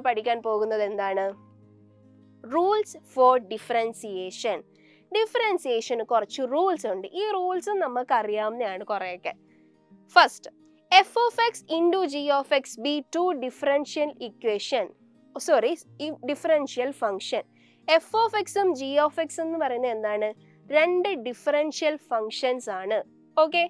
പഠിക്കാൻ പോകുന്നത് എന്താണ്? Rules for differentiation. ഡിഫറൻസിയേഷന് കുറച്ച് റൂൾസ് ഉണ്ട്. ഈ റൂൾസും നമുക്ക് അറിയാവുന്നതാണ് കുറേയൊക്കെ. First, F of X into G of X be two differential equation, differential function. F of എക്സും ജി ഓഫ് എക്സ് എന്ന് പറയുന്നത് എന്താണ്? രണ്ട് ഡിഫറൻഷ്യൽ ഫംഗ്ഷൻസ് ആണ്. ഓക്കെ,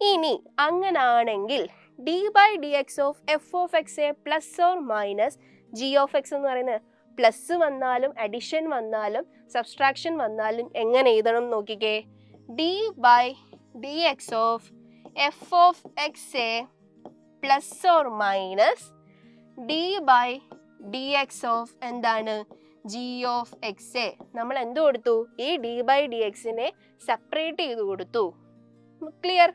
ഇനി അങ്ങനാണെങ്കിൽ D by D X of F of X plus or minus G of X എന്ന് പറയുന്നത് പ്ലസ് വന്നാലും അഡിഷൻ വന്നാലും സബ്സ്ട്രാക്ഷൻ വന്നാലും എങ്ങനെ എഴുതണം നോക്കിക്കേ. D by D X of F of X A plus or minus D by D X of എന്താണ്? G of X A. നമ്മൾ എന്ത് കൊടുത്തു? ഈ ഡി ബൈ ഡി എക്സിനെ സെപ്പറേറ്റ് ചെയ്ത് കൊടുത്തു. ക്ലിയർ?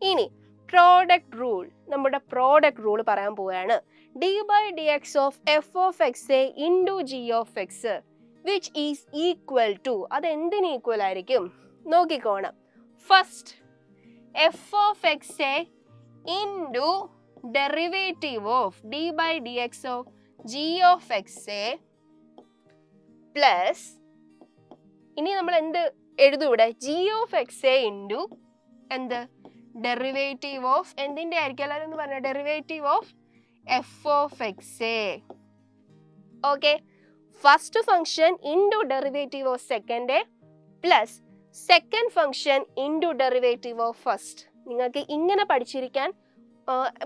ഇനി പ്രോഡക്റ്റ് റൂൾ, നമ്മുടെ പ്രോഡക്റ്റ് റൂൾ പറയാൻ പോവുകയാണ്. D by D X of F of X A into G of X which is equal to, അത് എന്തിന് ഈക്വൽ ആയിരിക്കും നോക്കിക്കോണം. First, F of X A into derivative of d by D X of G of X A plus, ഇനി നമ്മൾ എന്ത് എഴുതും ഇവിടെ? G of X A into എന്ത്? ഡെറിവേറ്റീവ് ഓഫ് എന്തിൻ്റെ ആയിരിക്കും? എല്ലാവരും ഒന്ന് പറഞ്ഞ derivative of F of X a. Okay, first function into derivative of second plus second function into derivative of first. നിങ്ങൾക്ക് ഇങ്ങനെ പഠിച്ചിരിക്കാൻ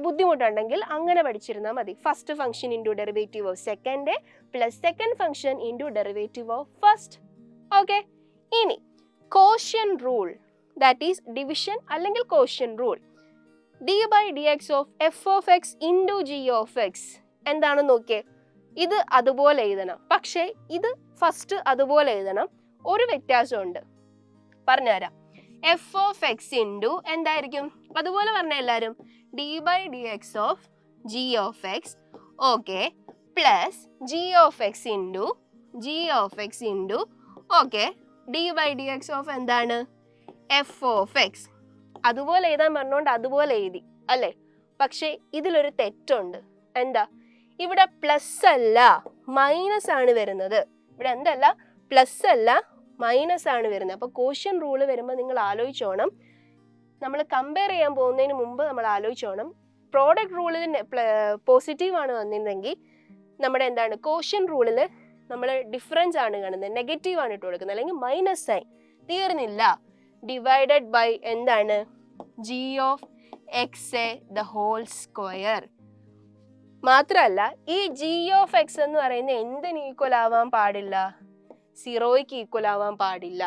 ബുദ്ധിമുട്ടുണ്ടെങ്കിൽ അങ്ങനെ പഠിച്ചിരുന്നാൽ മതി. First function into derivative of second plus second function into derivative of first. Okay, ഇനി quotient rule, that is division അല്ലെങ്കിൽ quotient rule. D by D X of F of X into G of X എന്താണെന്ന് നോക്കിയേ. ഇത് അതുപോലെ എഴുതണം, പക്ഷേ ഇത് first അതുപോലെ എഴുതണം. ഒരു വ്യത്യാസമുണ്ട്, പറഞ്ഞുതരാം. എഫ് ഓഫ് എക്സ് ഇൻറ്റു എന്തായിരിക്കും? അതുപോലെ പറഞ്ഞ എല്ലാവരും D by D X of G of X. Okay, plus G of X into G of X into okay D by D X of എന്താണ്? F of X. അതുപോലെ എഴുതാൻ പറഞ്ഞുകൊണ്ട് അതുപോലെ എഴുതി അല്ലേ? പക്ഷേ ഇതിലൊരു തെറ്റുണ്ട്. എന്താ? ഇവിടെ പ്ലസ് അല്ല മൈനസ് ആണ് വരുന്നത്. ഇവിടെ എന്തല്ല? പ്ലസ് അല്ല മൈനസ് ആണ് വരുന്നത്. അപ്പോൾ കോഷ്യൻ റൂള് വരുമ്പോൾ നിങ്ങൾ ആലോചിച്ചോണം, നമ്മൾ കമ്പയർ ചെയ്യാൻ പോകുന്നതിന് മുമ്പ് നമ്മൾ ആലോചിച്ചോണം. പ്രോഡക്റ്റ് റൂളിൽ പോസിറ്റീവ് ആണ് വന്നിരുന്നെങ്കിൽ നമ്മുടെ എന്താണ് കോഷ്യൻ റൂളിൽ നമ്മൾ ഡിഫറൻസ് ആണ് കാണുന്നത്, നെഗറ്റീവ് ആണ് ഇട്ട് കൊടുക്കുന്നത്, അല്ലെങ്കിൽ മൈനസ് സൈൻ. തീർന്നില്ല, ഡിവൈഡഡ് ബൈ എന്താണ്? G of X a the whole square. മാത്രമല്ല ഈ ജി ഓഫ് എക്സ് എന്ന് പറയുന്നത് എന്തിന് ഈക്വൽ ആവാൻ പാടില്ല? സീറോയ്ക്ക് ഈക്വൽ ആവാൻ പാടില്ല.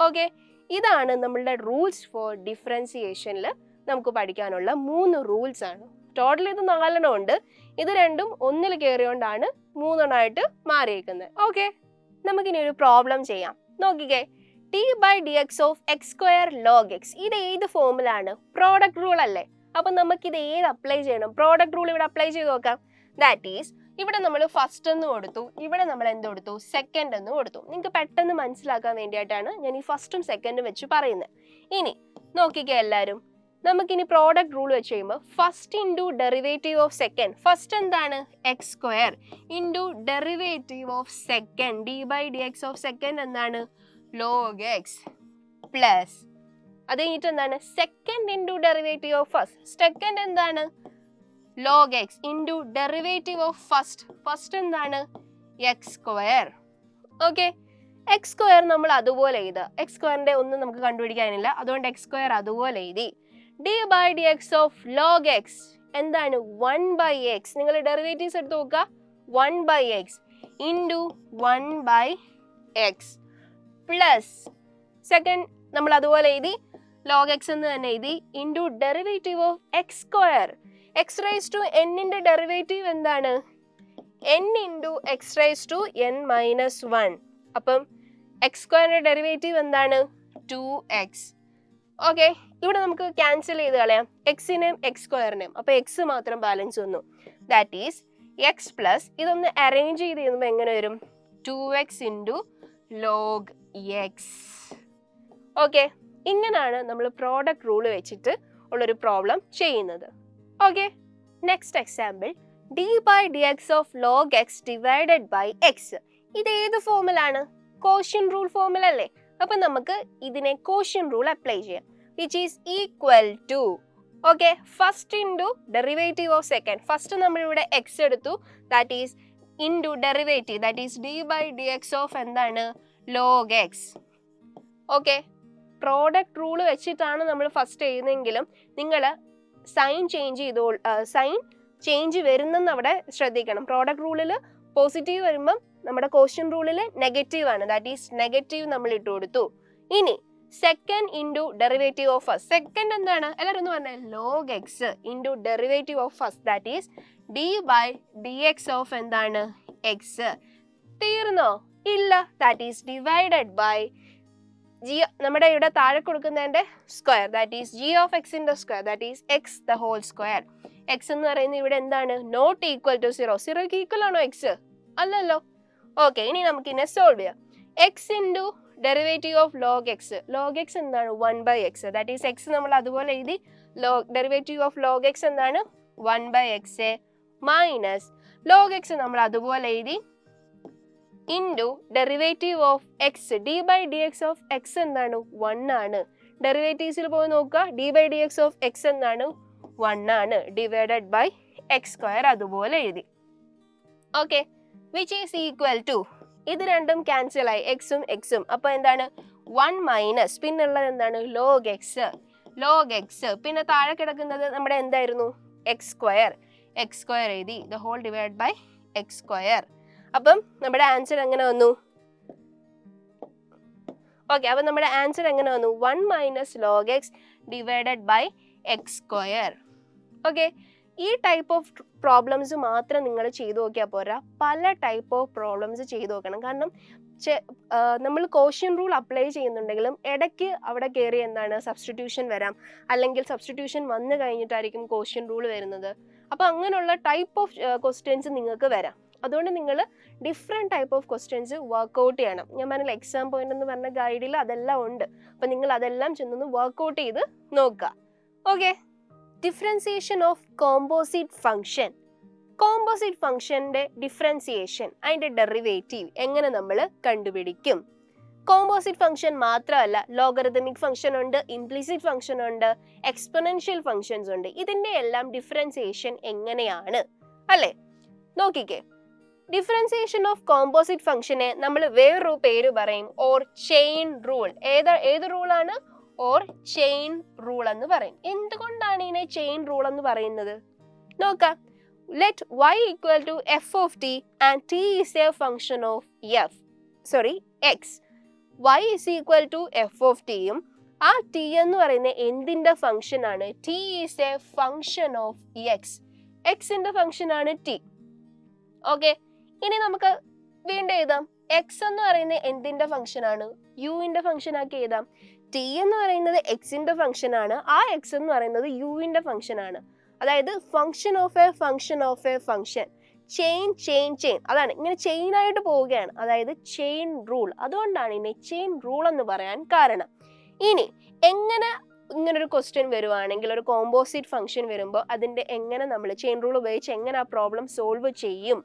ഓക്കെ, ഇതാണ് നമ്മളുടെ റൂൾസ് ഫോർ ഡിഫറൻസിയേഷനിൽ നമുക്ക് പഠിക്കാനുള്ള 3 റൂൾസ് ആണ്. ടോട്ടൽ ഇത് 4 എണ്ണം ഉണ്ട്. ഇത് രണ്ടും ഒന്നിൽ കയറിയോണ്ടാണ് 3 എണ്ണമായിട്ട് മാറിയേക്കുന്നത്. ഓക്കെ, നമുക്കിനി ഒരു പ്രോബ്ലം ചെയ്യാം. നോക്കിക്കേ, t by D X of X square log x. ഇത് ഏത് ഫോമിലാണ്? പ്രോഡക്റ്റ് റൂൾ അല്ലേ? അപ്പം നമുക്കിത് ഏത് അപ്ലൈ ചെയ്യണം? പ്രോഡക്റ്റ് റൂൾ ഇവിടെ അപ്ലൈ ചെയ്ത് നോക്കാം. ദാറ്റ് ഈസ്, ഇവിടെ നമ്മൾ ഫസ്റ്റ് എന്ന് കൊടുത്തു, ഇവിടെ നമ്മൾ എന്ത് കൊടുത്തു? സെക്കൻഡ് എന്ന് കൊടുത്തു. നിങ്ങൾക്ക് പെട്ടെന്ന് മനസ്സിലാക്കാൻ വേണ്ടിയിട്ടാണ് ഞാൻ ഈ ഫസ്റ്റും സെക്കൻഡും വെച്ച് പറയുന്നത്. ഇനി നോക്കിക്കേ എല്ലാവരും, നമുക്കിനി പ്രോഡക്റ്റ് റൂൾ വെച്ച് കഴിയുമ്പോൾ first into derivative of second. First എന്താണ്? X square into derivative of second D by D X of second എന്താണ്? ലോഗ് എക്സ് പ്ലസ് അത് കഴിഞ്ഞിട്ട് എന്താണ്? Second into derivative of first. Second എന്താണ്? Log X into derivative of first. First എന്താണ്? X square. Okay, X square നമ്മൾ അതുപോലെ എഴുതുക. X സ്ക്വയറിന്റെ ഒന്നും നമുക്ക് കണ്ടുപിടിക്കാനില്ല, അതുകൊണ്ട് എക്സ് സ്ക്വയർ അതുപോലെ എഴുതി. D by D X of log X എന്താണ്? 1 ബൈ എക്സ്. നിങ്ങൾ ഡെറിവേറ്റീവ്സ് എടുത്ത് നോക്കുക. 1 by X into 1 by X plus second നമ്മൾ അതുപോലെ എഴുതി, ലോഗ് എക്സ് എന്ന് തന്നെ എഴുതി, into derivative of X square. X raise to എന്നിന്റെ ഡെറിവേറ്റീവ് എന്താണ്? n into X raise to n minus 1. അപ്പം എക്സ് സ്ക്വയറിന്റെ ഡെറിവേറ്റീവ് എന്താണ്? 2x. ഓക്കെ, ഇവിടെ നമുക്ക് ക്യാൻസൽ ചെയ്ത് കളയാം എക്സിനെയും എക്സ് സ്ക്വയറിനെയും. അപ്പോൾ എക്സ് മാത്രം ബാലൻസ് വന്നു. ദാറ്റ് ഈസ് എക്സ് പ്ലസ് ഇതൊന്ന് അറേഞ്ച് ചെയ്ത് ചെയ്യുമ്പോൾ എങ്ങനെ വരും? 2x into log X. Okay, ഇങ്ങനെയാണ് നമ്മൾ പ്രോഡക്റ്റ് റൂൾ വെച്ചിട്ട് ഉള്ളൊരു പ്രോബ്ലം ചെയ്യുന്നത്. Okay, next example D by D X of log X divided by X. ഇത് ഏത് ഫോമിലാണ്? കോഷ്യൻ റൂൾ ഫോമിലല്ലേ? അപ്പൊ നമുക്ക് ഇതിനെ കോഷ്യൻ റൂൾ അപ്ലൈ ചെയ്യാം. Which is equal to, okay, first into derivative of second. First നമ്മളിവിടെ എക്സ് എടുത്തു, that is into derivative, that is D by D X of എന്താണ്? Log X. Okay, product rule വെച്ചിട്ടാണ് നമ്മൾ first ചെയ്യുന്നതെങ്കിലും നിങ്ങൾ sign change വരുന്നെന്ന് അവിടെ ശ്രദ്ധിക്കണം. Product റൂളിൽ positive വരുമ്പം നമ്മുടെ ക്വസ്റ്റ്യൻ റൂളിൽ നെഗറ്റീവ് ആണ്, ദാറ്റ് ഈസ് നെഗറ്റീവ് നമ്മൾ ഇട്ട് കൊടുത്തു. ഇനി second into derivative of first. Second എന്താണ്? എല്ലാവരും ഒന്ന് പറഞ്ഞാൽ log X into derivative of first, that is D by D X of എന്താണ്? എക്സ്. തീർന്നോ? ഇല്ല, that is divided by G, നമ്മുടെ ഇവിടെ താഴെ കൊടുക്കുന്നതിന്റെ square, that is G of എക്സിന്റെ square, that is X the whole square. X എന്ന് പറയുന്നത് ഇവിടെ എന്താണ്? Not equal to 0. 0ക്ക് ഈക്വൽ ആണോ എക്സ്? അല്ലല്ലോ. ഓക്കെ, ഇനി നമുക്ക് ഇതിനെ സോൾവ് ചെയ്യാം. X into derivative of log x. Log X എന്താണ്? 1/x, ദാറ്റ് ഈസ് എക്സ് നമ്മൾ അതുപോലെ എഴുതി. ഡെറിവേറ്റീവ് ഓഫ് ലോഗ് എക്സ് എന്താണ്? 1/x മൈനസ് ലോഗ് എക്സ് നമ്മൾ അതുപോലെ എഴുതി into derivative of x. D by D X of x എന്താണ്? 1 ആണ്. ഡെറിവേറ്റീവ്സിൽ പോയി നോക്കുക, d by D X of x എന്താണ്? 1 ആണ്. ഡിവൈഡഡ് ബൈ എക്സ് സ്ക്വയർ അതുപോലെ എഴുതി. Okay, which is equal to, ഇത് രണ്ടും ക്യാൻസൽ ആയി, എക്സും എക്സും. അപ്പൊ എന്താണ്? 1 മൈനസ് പിന്നുള്ളത് എന്താണ്? Log x. ലോഗ് എക്സ് പിന്നെ താഴെ കിടക്കുന്നത് നമ്മുടെ എന്തായിരുന്നു? X square. എക്സ് സ്ക്വയർ എഴുതി, the whole divide by x square. അപ്പം നമ്മുടെ ആൻസർ എങ്ങനെ വന്നു? ഓക്കെ, അപ്പം നമ്മുടെ ആൻസർ എങ്ങനെ വന്നു? 1 minus log X divided by x square. Okay, ഈ ടൈപ്പ് ഓഫ് പ്രോബ്ലംസ് മാത്രം നിങ്ങൾ ചെയ്തു നോക്കിയാൽ പോരാ, പല ടൈപ്പ് ഓഫ് പ്രോബ്ലംസ് ചെയ്തു നോക്കണം. കാരണം നമ്മൾ കോഷ്യൻ റൂൾ അപ്ലൈ ചെയ്യുന്നുണ്ടെങ്കിലും ഇടയ്ക്ക് അവിടെ കയറി എന്താണ് സബ്സ്റ്റിറ്റ്യൂഷൻ വരാം, അല്ലെങ്കിൽ സബ്സ്റ്റിറ്റ്യൂഷൻ വന്നു കഴിഞ്ഞിട്ടായിരിക്കും കോഷ്യൻ റൂൾ വരുന്നത്. അപ്പോൾ അങ്ങനെയുള്ള ടൈപ്പ് ഓഫ് ക്വസ്റ്റ്യൻസ് നിങ്ങൾക്ക് വരാം. അതുകൊണ്ട് നിങ്ങൾ different type of questions work out ചെയ്യണം. ഞാൻ പറഞ്ഞില്ല, എക്സാം പോയിന്റ് എന്ന് പറഞ്ഞ ഗൈഡിൽ അതെല്ലാം ഉണ്ട്. അപ്പം നിങ്ങൾ അതെല്ലാം ചെന്നൊന്ന് വർക്ക്ഔട്ട് ചെയ്ത് നോക്കുക. Okay, differentiation of composite function. Composite ഫംഗ്ഷൻ്റെ ഡിഫറൻസിയേഷൻ, അതിൻ്റെ ഡെറിവേറ്റീവ് എങ്ങനെ നമ്മൾ കണ്ടുപിടിക്കും? കോമ്പോസിറ്റ് ഫംഗ്ഷൻ മാത്രമല്ല, ലോഗറിതമിക് ഫംഗ്ഷൻ ഉണ്ട്, ഇംപ്ലിസിറ്റ് ഫംഗ്ഷൻ ഉണ്ട്, എക്സ്പൊണൻഷ്യൽ ഫംഗ്ഷൻസ് ഉണ്ട്. ഇതിൻ്റെ എല്ലാം ഡിഫറൻസിയേഷൻ എങ്ങനെയാണ് അല്ലേ? നോക്കിക്കേ, ഡിഫറൻസിയേഷൻ ഓഫ് കോമ്പോസിറ്റ് ഫംഗ്ഷനെ നമ്മൾ വേറൊരു പേര് പറയും, ഓർ ചെയിൻ റൂൾ. ഏത് റൂളാണ്? ഓർ ചെയിൻ റൂൾ എന്ന് പറയും. എന്തുകൊണ്ടാണ് ഇതിനെ ചെയിൻ റൂൾ എന്ന് പറയുന്നത്? നോക്കാം. Let y equal to F of t and t is a function of x. y is equal to F of ടിയും ആ ടി എന്ന് പറയുന്ന എന്തിന്റെ ഫംഗ്ഷൻ ആണ്? T is a function of x. എക്സിന്റെ ഫംഗ്ഷൻ ആണ് ടി. ഓക്കെ, ഇനി നമുക്ക് വീണ്ടും എഴുതാം. എക്സ് എന്ന് പറയുന്നത് എന്തിന്റെ ഫംഗ്ഷൻ ആണ്? യുവിന്റെ ഫംഗ്ഷൻ ആക്കി എഴുതാം. ടി എന്ന് പറയുന്നത് എക്സിന്റെ ഫംഗ്ഷൻ ആണ്, ആ എക്സ് എന്ന് പറയുന്നത് യുവിന്റെ ഫംഗ്ഷൻ ആണ്. അതായത് function of A function of A function. Chain chain chain, അതാണ് ഇങ്ങനെ ചെയിൻ ആയിട്ട് പോവുകയാണ്, അതായത് ചെയിൻ റൂൾ. അതുകൊണ്ടാണ് ഇതിനെ ചെയിൻ റൂൾ എന്ന് പറയാൻ കാരണം. ഇനി എങ്ങനെ ഇങ്ങനൊരു ക്വസ്റ്റ്യൻ വരുവാണെങ്കിൽ, ഒരു കോമ്പോസിറ്റ് ഫംഗ്ഷൻ വരുമ്പോൾ അതിന്റെ എങ്ങനെ നമ്മൾ ചെയിൻ റൂൾ ഉപയോഗിച്ച് എങ്ങനെ ആ പ്രോബ്ലം സോൾവ് ചെയ്യും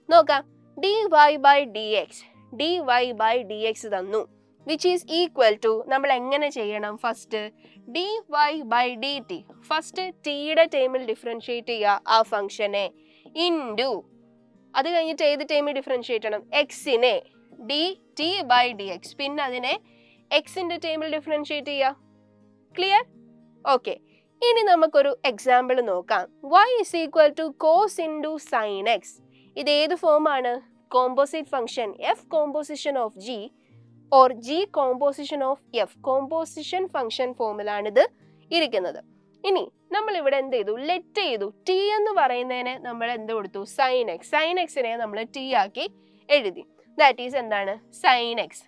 നോക്കാം. dy by dx തന്നു, വിച്ച് ഈസ് ഈക്വൽ ടു, നമ്മൾ എങ്ങനെ ചെയ്യണം? First dy by dt, first ടിയുടെ ടൈമിൽ ഡിഫറൻഷിയേറ്റ് ചെയ്യുക ആ ഫംഗ്ഷനെ, ഇൻറ്റു അത് കഴിഞ്ഞിട്ട് ഏത് ടൈമിൽ ഡിഫറൻഷിയേറ്റ് ചെയ്യണം? എക്സിനെ dt by dx, പിന്നെ അതിനെ എക്സിന്റെ ടൈമിൽ ഡിഫറൻഷിയേറ്റ് ചെയ്യുക. ക്ലിയർ? ഓക്കെ, ഇനി നമുക്കൊരു എക്സാമ്പിൾ നോക്കാം. y is equal to cos into sin x. ഇത് ഏത് ഫോമാണ്? Composite function F composition of G or G composition of F, composition function ഫോമിലാണിത് ഇരിക്കുന്നത്. ഇനി നമ്മൾ ഇവിടെ എന്ത് ചെയ്തു? ലെറ്റ് ചെയ്തു. ടി എന്ന് പറയുന്നതിനെ നമ്മൾ എന്ത് കൊടുത്തു? Sign x. സൈൻ എക്സിനെ നമ്മൾ ടി ആക്കി എഴുതി, ദാറ്റ് ഈസ് എന്താണ്? Sine x.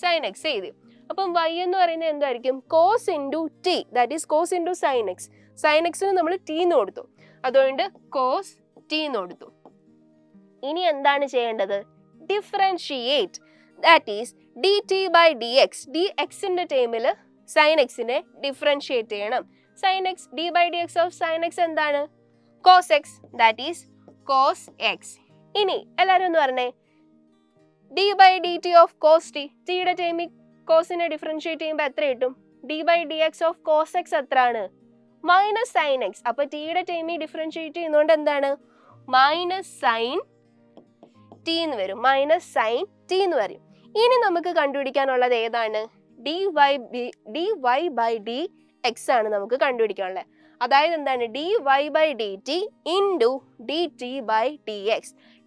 സൈൻ എക്സ് എഴുതി. അപ്പം y എന്ന് പറയുന്നത് എന്തായിരിക്കും? Cos into t, that is cos into sine x. Sine എക്സിന് നമ്മൾ ടി എന്ന് കൊടുത്തു, അതുകൊണ്ട് കോസ് ടി എന്ന് കൊടുത്തു. ഇനി എന്താണ് ചെയ്യേണ്ടത്? Differentiate, that is D T by D X. D എക്സിന്റെ ടൈമിൽ സൈൻ എക്സിനെ ഡിഫറൻഷിയേറ്റ് ചെയ്യണം. Sine X, D by D X of sine X എന്താണ്? Cos X, that is cos x. ഇനി എല്ലാവരും ഒന്ന് പറഞ്ഞേ, d by dt of cos t. ടിയുടെ ടൈമിൽ കോസിനെ ഡിഫറൻഷിയേറ്റ് ചെയ്യുമ്പോൾ എത്ര കിട്ടും? d by dx of cos x എത്രയാണ്? Minus sine X. അപ്പൊ ടിയുടെ ടൈമിൽ ഡിഫറൻഷിയേറ്റ് ചെയ്യുന്നതുകൊണ്ട് എന്താണ്? മൈനസ് സൈൻ ടി എന്ന് വരും. മൈനസ് സൈൻ ടി എന്ന് വരും. ഇനി നമുക്ക് കണ്ടുപിടിക്കാനുള്ളത് ഏതാണ്? dy by dx ആണ് നമുക്ക് കണ്ടുപിടിക്കാനുള്ളത്. അതായത് എന്താണ്? dy by dt into dt by dx.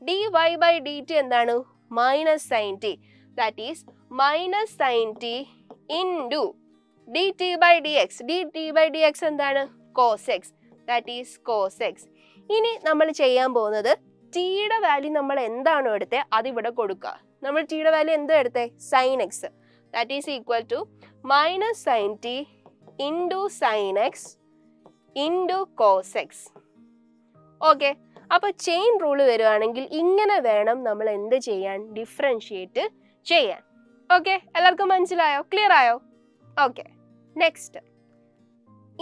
dy by dt എന്താണ്? Minus sine T. That is minus sine t into dt by dx. dt by dx എന്താണ്? cos x. That is cos x. ഇനി നമ്മൾ ചെയ്യാൻ പോകുന്നത് ടിയുടെ value നമ്മൾ എന്താണോ എടുത്തത് അതിവിടെ കൊടുക്കുക. നമ്മൾ ടിയുടെ വാല്യൂ എന്താ എടുത്തേ? Sine x. That is equal to minus sine t into sine x into cos x. Okay, അപ്പോൾ ചെയിൻ റൂള് വരുവാണെങ്കിൽ ഇങ്ങനെ വേണം നമ്മൾ എന്ത് ചെയ്യാൻ? ഡിഫറൻഷിയേറ്റ് ചെയ്യാൻ. ഓക്കെ, എല്ലാവർക്കും മനസ്സിലായോ? ക്ലിയർ ആയോ? Okay, next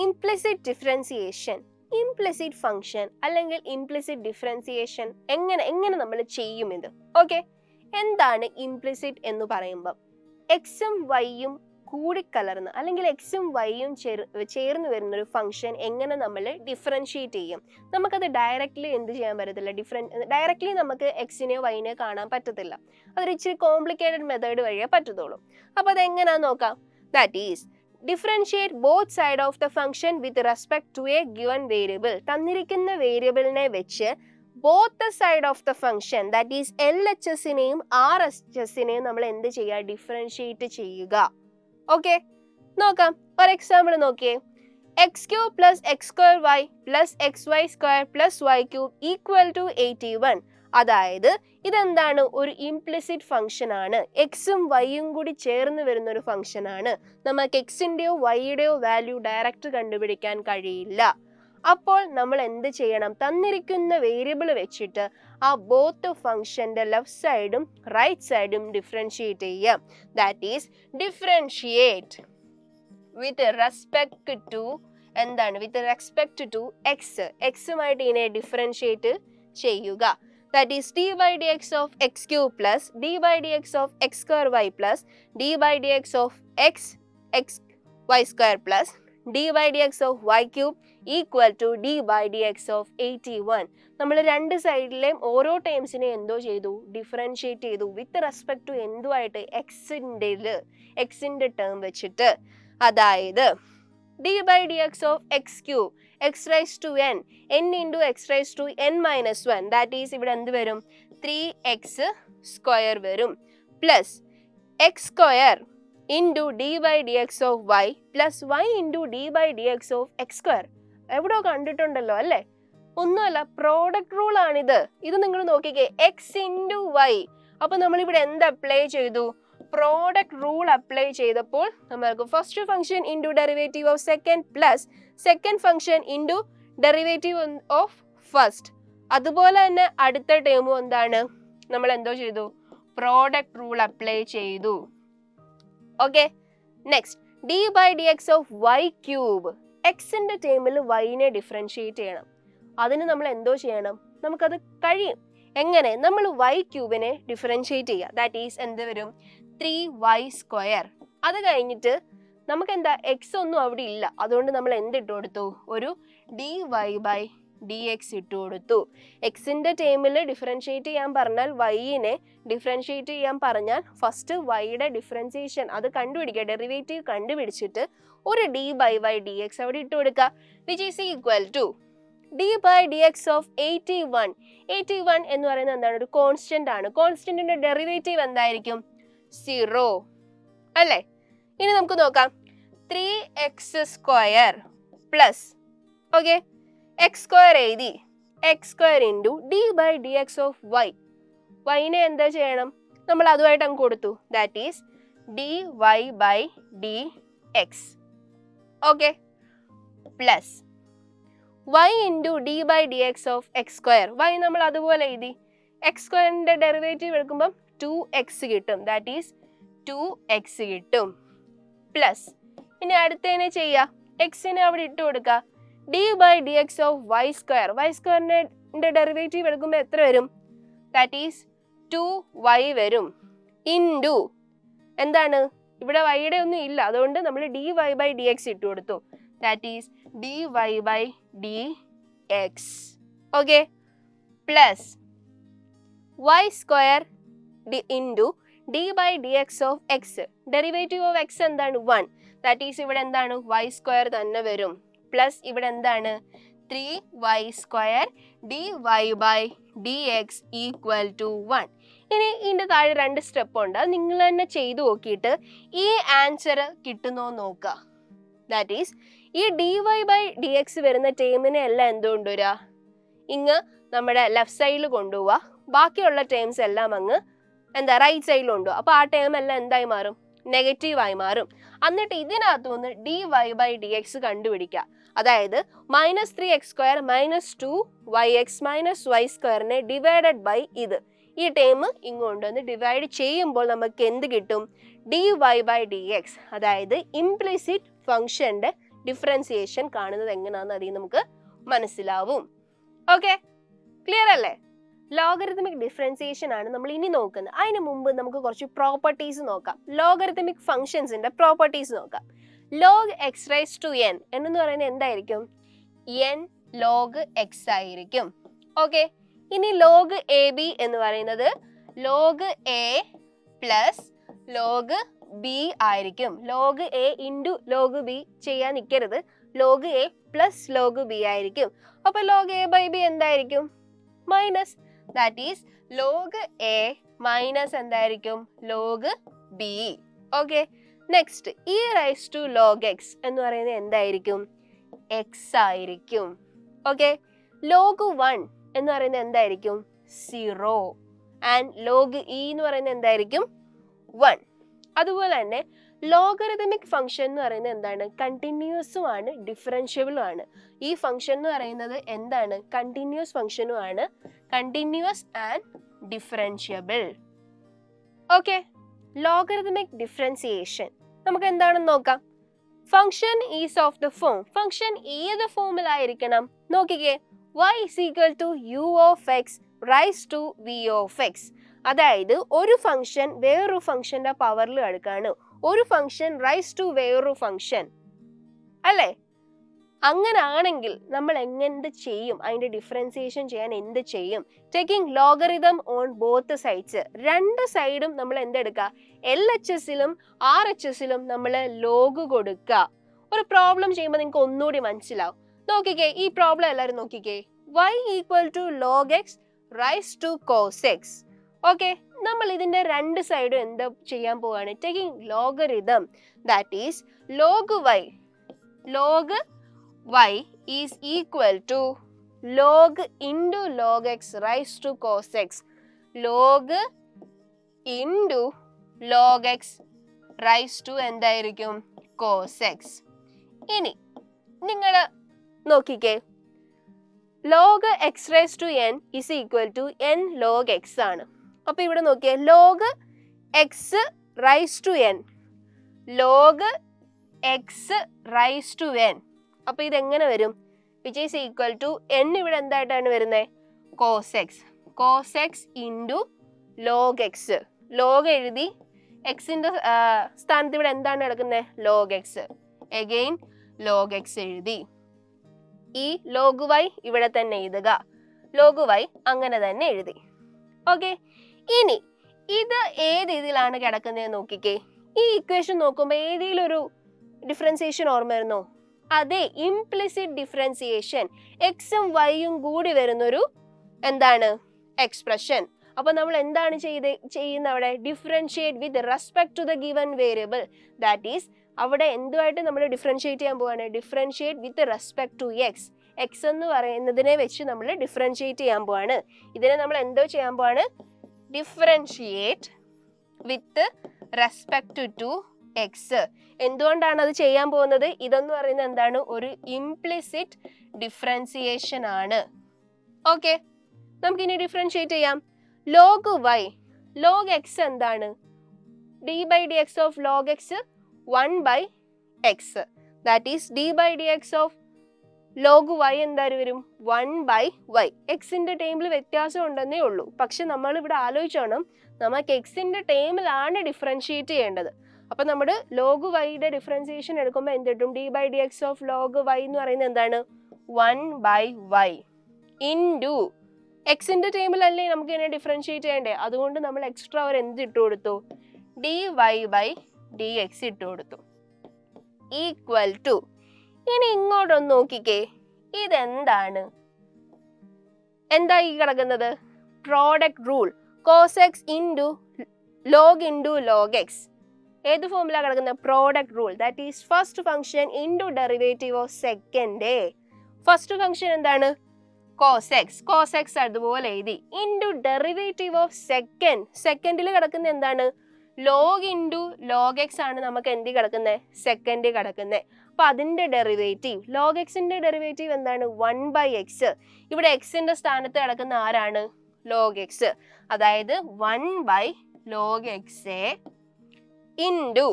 implicit differentiation. Implicit function അല്ലെങ്കിൽ ഇംപ്ലിസിറ്റ് ഡിഫറൻസിയേഷൻ എങ്ങനെ നമ്മൾ ചെയ്യും ഇത്? ഓക്കെ, എന്താണ് ഇംപ്ലിസിറ്റ് എന്ന് പറയുമ്പോൾ? എക്സും വൈയും കൂടിക്കലർന്ന് അല്ലെങ്കിൽ എക്സും വൈയും ചേർന്ന് വരുന്നൊരു ഫംഗ്ഷൻ എങ്ങനെ നമ്മൾ ഡിഫറൻഷിയേറ്റ് ചെയ്യും? നമുക്കത് ഡയറക്റ്റ്ലി എന്ത് ചെയ്യാൻ പറ്റത്തില്ല. ഡയറക്റ്റ്ലി നമുക്ക് എക്സിനെയോ വൈനെയോ കാണാൻ പറ്റത്തില്ല. അതൊരു ഇച്ചിരി കോംപ്ലിക്കേറ്റഡ് മെത്തേഡ് വഴിയേ പറ്റത്തുള്ളൂ. അപ്പോൾ അതെങ്ങനെയാണെന്ന് നോക്കാം. That is differentiate both side of the function with respect to a given variable. തന്നിരിക്കുന്ന വേരിയബിളിനെ വെച്ച് both the side of the function, that is LHSനെയും RHSനെയും നമ്മൾ എന്ത് ചെയ്യുക? ഡിഫറൻഷിയേറ്റ് ചെയ്യുക. ഓക്കെ, നോക്കാം. ഒരു എക്സാമ്പിൾ നോക്കിയേ. X cube plus x square y plus x y square plus y cube equal to 81. അതായത് ഇതെന്താണ്? ഒരു ഇംപ്ലിസിറ്റ് ഫംഗ്ഷൻ ആണ്. എക്സും വൈയും കൂടി ചേർന്ന് വരുന്ന ഒരു ഫംഗ്ഷൻ ആണ്. നമുക്ക് എക്സിന്റെയോ വൈയുടെയോ വാല്യൂ ഡയറക്റ്റ് കണ്ടുപിടിക്കാൻ കഴിയില്ല. അപ്പോൾ നമ്മൾ എന്ത് ചെയ്യണം? തന്നിരിക്കുന്ന വേരിയബിൾ വെച്ചിട്ട് ആ ബോത്ത് ഫംഗ്ഷന്റെ ലെഫ്റ്റ് സൈഡും റൈറ്റ് സൈഡും ഡിഫറൻഷിയേറ്റ് ചെയ്യാം. That is differentiate with respect to എന്താണ്? With respect to X. എക്സുമായിട്ട് ഇതിനെ ഡിഫറൻഷിയേറ്റ് ചെയ്യുക. That is d by dx of x cube plus d by dx of x square y plus d by dx of x y square plus d by dx of y cube equal to d by dx of 81. നമ്മൾ രണ്ട് സൈഡിലെയും ഓരോ ടേംസിനെ എന്തോ ചെയ്തു? Differentiate ചെയ്തു. With respect to എന്തുമായിട്ട്? എക്സിന്റെ term വെച്ചിട്ട്. അതായത് d by dx of x cube x raised to n into x raised to n minus 1. That is ഇവിടെ എന്ത് വരും? 3x സ്ക്വയർ വരും plus x square into d by dx of y plus y into d by dx of x square. എവിടെയോ കണ്ടിട്ടുണ്ടല്ലോ അല്ലേ? ഒന്നുമല്ല, product rule ആണിത്. ഇത് നിങ്ങൾ നോക്കിക്കേ, എക്സ് ഇൻറ്റു വൈ. അപ്പൊ നമ്മളിവിടെ എന്ത് അപ്ലൈ ചെയ്തു? പ്രോഡക്റ്റ് റൂൾ അപ്ലൈ ചെയ്തപ്പോൾ നമ്മൾക്ക് first function into derivative of second plus second function into derivative of first. അതുപോലെ തന്നെ അടുത്ത ടേമും എന്താണ്? നമ്മൾ എന്തോ ചെയ്തു? പ്രോഡക്റ്റ് റൂൾ അപ്ലൈ ചെയ്തു. Okay, next d by dx of y cube. എക്സിന്റെ ടേമിൽ വൈനെ ഡിഫറൻഷിയേറ്റ് ചെയ്യണം. അതിന് നമ്മൾ എന്തോ ചെയ്യണം? നമുക്കത് കഴിയും. എങ്ങനെ? നമ്മൾ y ക്യൂബിനെ ഡിഫറൻഷിയേറ്റ് ചെയ്യുക. ദാറ്റ് ഈസ് എന്ത് വരും? 3y square. അത് കഴിഞ്ഞിട്ട് നമുക്ക് എന്താ? എക്സ് ഒന്നും അവിടെ ഇല്ല. അതുകൊണ്ട് നമ്മൾ എന്തിട്ട് കൊടുത്തു? ഒരു dy by dx ഇട്ട് കൊടുത്തു. എക്സിന്റെ ടേമിൽ ഡിഫറൻഷിയേറ്റ് ചെയ്യാൻ പറഞ്ഞാൽ വൈനെ ഡിഫറൻഷിയേറ്റ് ചെയ്യാൻ പറഞ്ഞാൽ ഫസ്റ്റ് വൈയുടെ ഡിഫറൻസിയേഷൻ അത് കണ്ടുപിടിക്കുക. ഡെറിവേറ്റീവ് കണ്ടുപിടിച്ചിട്ട് ഒരു d by dx അവിടെ ഇട്ട് കൊടുക്കുക. Which is equal to d by dx of 81. 81 എന്ന് പറയുന്നത് എന്താണ്? ഒരു കോൺസ്റ്റന്റ് ആണ്. കോൺസ്റ്റന്റിന്റെ ഡെറിവേറ്റീവ് എന്തായിരിക്കും? 0 അല്ലേ? ഇനി നമുക്ക് നോക്കാം. 3x square plus okay X square എഴുതി. X square into d by dx of y. വൈനെ എന്താ ചെയ്യണം? നമ്മൾ അതുമായിട്ട് അങ്ങ് കൊടുത്തു. That is dy by dx. Okay, plus y into d by dx of x square. y നമ്മൾ അതുപോലെ എഴുതി. എക്സ് സ്ക്വയറിന്റെ ഡെറിവേറ്റീവ് എടുക്കുമ്പം 2x കിട്ടും. ദാറ്റ് ഈസ് 2x കിട്ടും പ്ലസ് ഇനി അടുത്തതിനെ ചെയ്യുക. എക്സിനെ അവിടെ ഇട്ട് കൊടുക്കുക. d by dx of y square. y സ്ക്വയറിന്റെ ന്റെ ഡെറിവേറ്റീവ് എടുക്കുമ്പോൾ എത്ര വരും? ദാറ്റ് ഈസ് 2y വരും ഇൻറ്റു എന്താണ് ഇവിടെ വൈയുടെ ഒന്നും ഇല്ല, അതുകൊണ്ട് നമ്മൾ dy/dx ഇട്ട് കൊടുത്തു. That is dy/dx. Okay, plus y square into d/dx of X. Derivative of x എന്താണ്? 1. ദാറ്റ് ഈസ് ഇവിടെ എന്താണ്? y സ്ക്വയർ തന്നെ വരും. പ്ലസ് ഇവിടെ എന്താണ്? 3y square dy/dx equal to 1. ഇനി ഇതിൻ്റെ താഴെ 2 സ്റ്റെപ്പ് ഉണ്ട്, അത് നിങ്ങൾ തന്നെ ചെയ്തു നോക്കിയിട്ട് ഈ ആൻസർ കിട്ടുന്നോ നോക്കുക. ദാറ്റ് ഈസ് ഈ dy/dx വരുന്ന ടേമിനെ എല്ലാം എന്തുകൊണ്ട് വരിക? ഇങ്ങ് നമ്മുടെ ലെഫ്റ്റ് സൈഡിൽ കൊണ്ടുപോവുക, ബാക്കിയുള്ള ടേംസ് എല്ലാം അങ്ങ് എന്താ റൈറ്റ് സൈഡിൽ കൊണ്ടുപോകുക. അപ്പോൾ ആ ടേം എല്ലാം എന്തായി മാറും? നെഗറ്റീവായി മാറും. എന്നിട്ട് ഇതിനകത്തുനിന്ന് dy/dx കണ്ടുപിടിക്കുക. അതായത് -3x² -2yx -y² divided by ഇത്. ഈ ടേം ഇങ്ങോട്ട് വന്ന് ഡിവൈഡ് ചെയ്യുമ്പോൾ നമുക്ക് എന്ത് കിട്ടും? dy/dx. അതായത് ഇംപ്ലിസിറ്റ് ഫംഗ്ഷന്റെ ഡിഫറൻസിയേഷൻ കാണുന്നത് എങ്ങനെയാണെന്ന് അതിൽ നമുക്ക് മനസ്സിലാവും. ഓക്കെ, ക്ലിയർ അല്ലേ? ലോഗരിതമിക് ഡിഫറൻസിയേഷൻ ആണ് നമ്മൾ ഇനി നോക്കുന്നത്. അതിന് മുമ്പ് നമുക്ക് കുറച്ച് പ്രോപ്പർട്ടീസ് നോക്കാം. ലോഗരിതമിക് ഫംഗ്ഷൻസിന്റെ പ്രോപ്പർട്ടീസ് നോക്കാം. Log x raise to n എന്ന് പറയുന്നത് എന്തായിരിക്കും? n ലോഗ് x ആയിരിക്കും. ഓക്കെ, ഇനി ലോഗ് എ ബി എന്ന് പറയുന്നത് log A plus log B ആയിരിക്കും. Log A into log B ചെയ്യാൻ നിൽക്കരുത്, log A plus log B ആയിരിക്കും. അപ്പോൾ ലോഗ് എ ബൈ ബി എന്തായിരിക്കും? Minus. That is log A minus എന്തായിരിക്കും? Log B. Okay, next E raise to log X എന്ന് പറയുന്നത് എന്തായിരിക്കും? എക്സ് ആയിരിക്കും. ഓക്കെ, ലോഗ് 1 എന്ന് പറയുന്നത് എന്തായിരിക്കും? 0. ആൻഡ് ലോഗ് ഇ എന്ന് പറയുന്നത് എന്തായിരിക്കും? 1. അതുപോലെ തന്നെ ലോഗരിതമിക് ഫംഗ്ഷൻ എന്ന് പറയുന്നത് എന്താണ്? കണ്ടിന്യൂസും ആണ് ഡിഫറൻഷ്യബിളും ആണ്. ഈ ഫംഗ്ഷൻ എന്ന് പറയുന്നത് എന്താണ്? കണ്ടിന്യൂസ് ഫംഗ്ഷനും ആണ്, continuous and differentiable. Okay, logarithmic differentiation നമുക്ക് എന്താണെന്ന് നോക്കാം. Function is of the form. Function ഏത് ഫോമിലായിരിക്കണം? നോക്കിക്കേ, y is equal to u of x raise to v of x. അതായത് ഒരു ഫംഗ്ഷൻ വേറൊരു ഫംഗ്ഷന്റെ പവറിൽ എടുക്കാണ്, ഒരു ഫംഗ്ഷൻ റൈസ് ടു വേറൊരു ഫംഗ്ഷൻ അല്ലേ? അങ്ങനെ ആണെങ്കിൽ നമ്മൾ എങ്ങനെ ചെയ്യും? അതിന്റെ ഡിഫറൻസിയേഷൻ ചെയ്യാൻ എന്ത് ചെയ്യും? Taking logarithm on both sides. രണ്ട് സൈഡും നമ്മൾ എന്തെടുക്കുക? LHSലും RHSലും നമ്മൾ ലോഗ് കൊടുക്കുക. ഒരു പ്രോബ്ലം ചെയ്യുമ്പോൾ നിങ്ങൾക്ക് ഒന്നുകൂടി മനസ്സിലാവും. നോക്കിക്കേ, ഈ പ്രോബ്ലം എല്ലാവരും നോക്കിക്കേ. y equal to log x raise to cos x. Okay, നമ്മൾ ഇതിന്റെ രണ്ട് സൈഡും എന്താ ചെയ്യാൻ പോവാണ്? Taking logarithm. That is log y is equal to log into log x raised to cos x. Log into log x raised to എന്തായിരിക്കും? cos x. ഇനി നിങ്ങൾ നോക്കിക്കേ, log x raised to n is equal to n log x ആണ്. അപ്പോൾ ഇവിടെ നോക്കിയേ, log x raised to n, log x raised to n. അപ്പോൾ ഇതെങ്ങനെ വരും? Which is equal to n ഇവിടെ എന്തായിട്ടാണ് വരുന്നത്? Cos X. Cos X into log x. Log എഴുതി, എക്സിൻ്റെ സ്ഥാനത്ത് ഇവിടെ എന്താണ് കിടക്കുന്നത്? Log x. Again log x എഴുതി. ഈ ലോഗ് വൈ ഇവിടെ തന്നെ എഴുതുക, ലോഗ് വൈ അങ്ങനെ തന്നെ എഴുതി. ഓക്കെ, ഇനി ഇത് ഏത് ഇതിലാണ് കിടക്കുന്നത് നോക്കിക്കേ. ഈ ഇക്വേഷൻ നോക്കുമ്പോൾ ഏതെങ്കിലും ഒരു ഡിഫറൻസിയേഷൻ ഓർമ്മ വരുന്നോ? അതെ, ഇംപ്ലിസിറ്റ് ഡിഫറൻസിയേഷൻ. എക്സും വൈയും കൂടി വരുന്നൊരു എന്താണ്? എക്സ്പ്രഷൻ. അപ്പൊ നമ്മൾ എന്താണ് ചെയ്യുന്ന അവിടെ? Differentiate with respect to the given variable. That is അവിടെ എന്തുമായിട്ട് നമ്മൾ ഡിഫറൻഷിയേറ്റ് ചെയ്യാൻ പോവാണ്? Differentiate with respect to x. X എന്ന് പറയുന്നതിനെ വെച്ച് നമ്മൾ ഡിഫറൻഷിയേറ്റ് ചെയ്യാൻ പോവാണ്. ഇതിനെ നമ്മൾ എന്തോ ചെയ്യാൻ പോവാണ്? Differentiate with respect to x. എന്തുകൊണ്ടാണ് അത് ചെയ്യാൻ പോകുന്നത്? ഇതെന്ന് പറയുന്നത് എന്താണ്? ഒരു ഇംപ്ലിസിറ്റ് ഡിഫറൻസിയേഷൻ ആണ്. ഓക്കെ, നമുക്കിനി ഡിഫറൻഷിയേറ്റ് ചെയ്യാം. ലോഗ് വൈ, ലോഗ് എക്സ് എന്താണ്? d/dx of log x 1/x. That is d/dx of log y എന്തായാലും വരും 1/y. എക്സിന്റെ ടേമിൽ വ്യത്യാസം ഉണ്ടെന്നേ ഉള്ളൂ. പക്ഷെ നമ്മൾ ഇവിടെ ആലോചിച്ചോണം, നമുക്ക് എക്സിന്റെ ടേമിലാണ് ഡിഫറൻഷിയേറ്റ് ചെയ്യേണ്ടത്. അപ്പൊ നമ്മുടെ ലോഗ് വൈയുടെ ഡിഫറൻസിയേഷൻ എടുക്കുമ്പോൾ എന്ത് കിട്ടും? d/dx ഓഫ് ലോഗ് വൈ എന്ന് പറയുന്നത് എന്താണ്? 1/y ഇൻറ്റു എക്സിന്റെ ടേമിലല്ലേ നമുക്ക് ഇതിനെ ഡിഫറൻഷിയേറ്റ് ചെയ്യണ്ടേ? അതുകൊണ്ട് നമ്മൾ എക്സ്ട്രാ ഒരു എന്ത് ഇട്ട് കൊടുത്തു? dy/dx ഇട്ട് കൊടുത്തു. ഈക്വൽ ടു, ഇനി ഇങ്ങോട്ടൊന്ന് നോക്കിക്കേ, ഇതെന്താണ്? എന്താ ഈ കിടക്കുന്നത്? Product rule. Cos X into log X. ഏത് ഫോമിലാണ് കിടക്കുന്നത്? Product rule. That is first function into derivative of second. First function എന്താണ്? Cos X. കോസ് എക്സ് അതുപോലെ എഴുതി. Into derivative of second. സെക്കൻഡിൽ കിടക്കുന്ന എന്താണ്? ലോഗ് ഇൻറ്റു ലോഗ് എക്സ് ആണ് നമുക്ക് എന്ത് കിടക്കുന്നത്? സെക്കൻഡ് കിടക്കുന്നത്. അപ്പൊ അതിന്റെ ഡെറിവേറ്റീവ്, ലോഗ് എക്സിന്റെ ഡെറിവേറ്റീവ് എന്താണ്? 1/x. ഇവിടെ എക്സിന്റെ സ്ഥാനത്ത് കിടക്കുന്ന ആരാണ്? Log x. അതായത് 1/log(x) ഇൻറ്റു,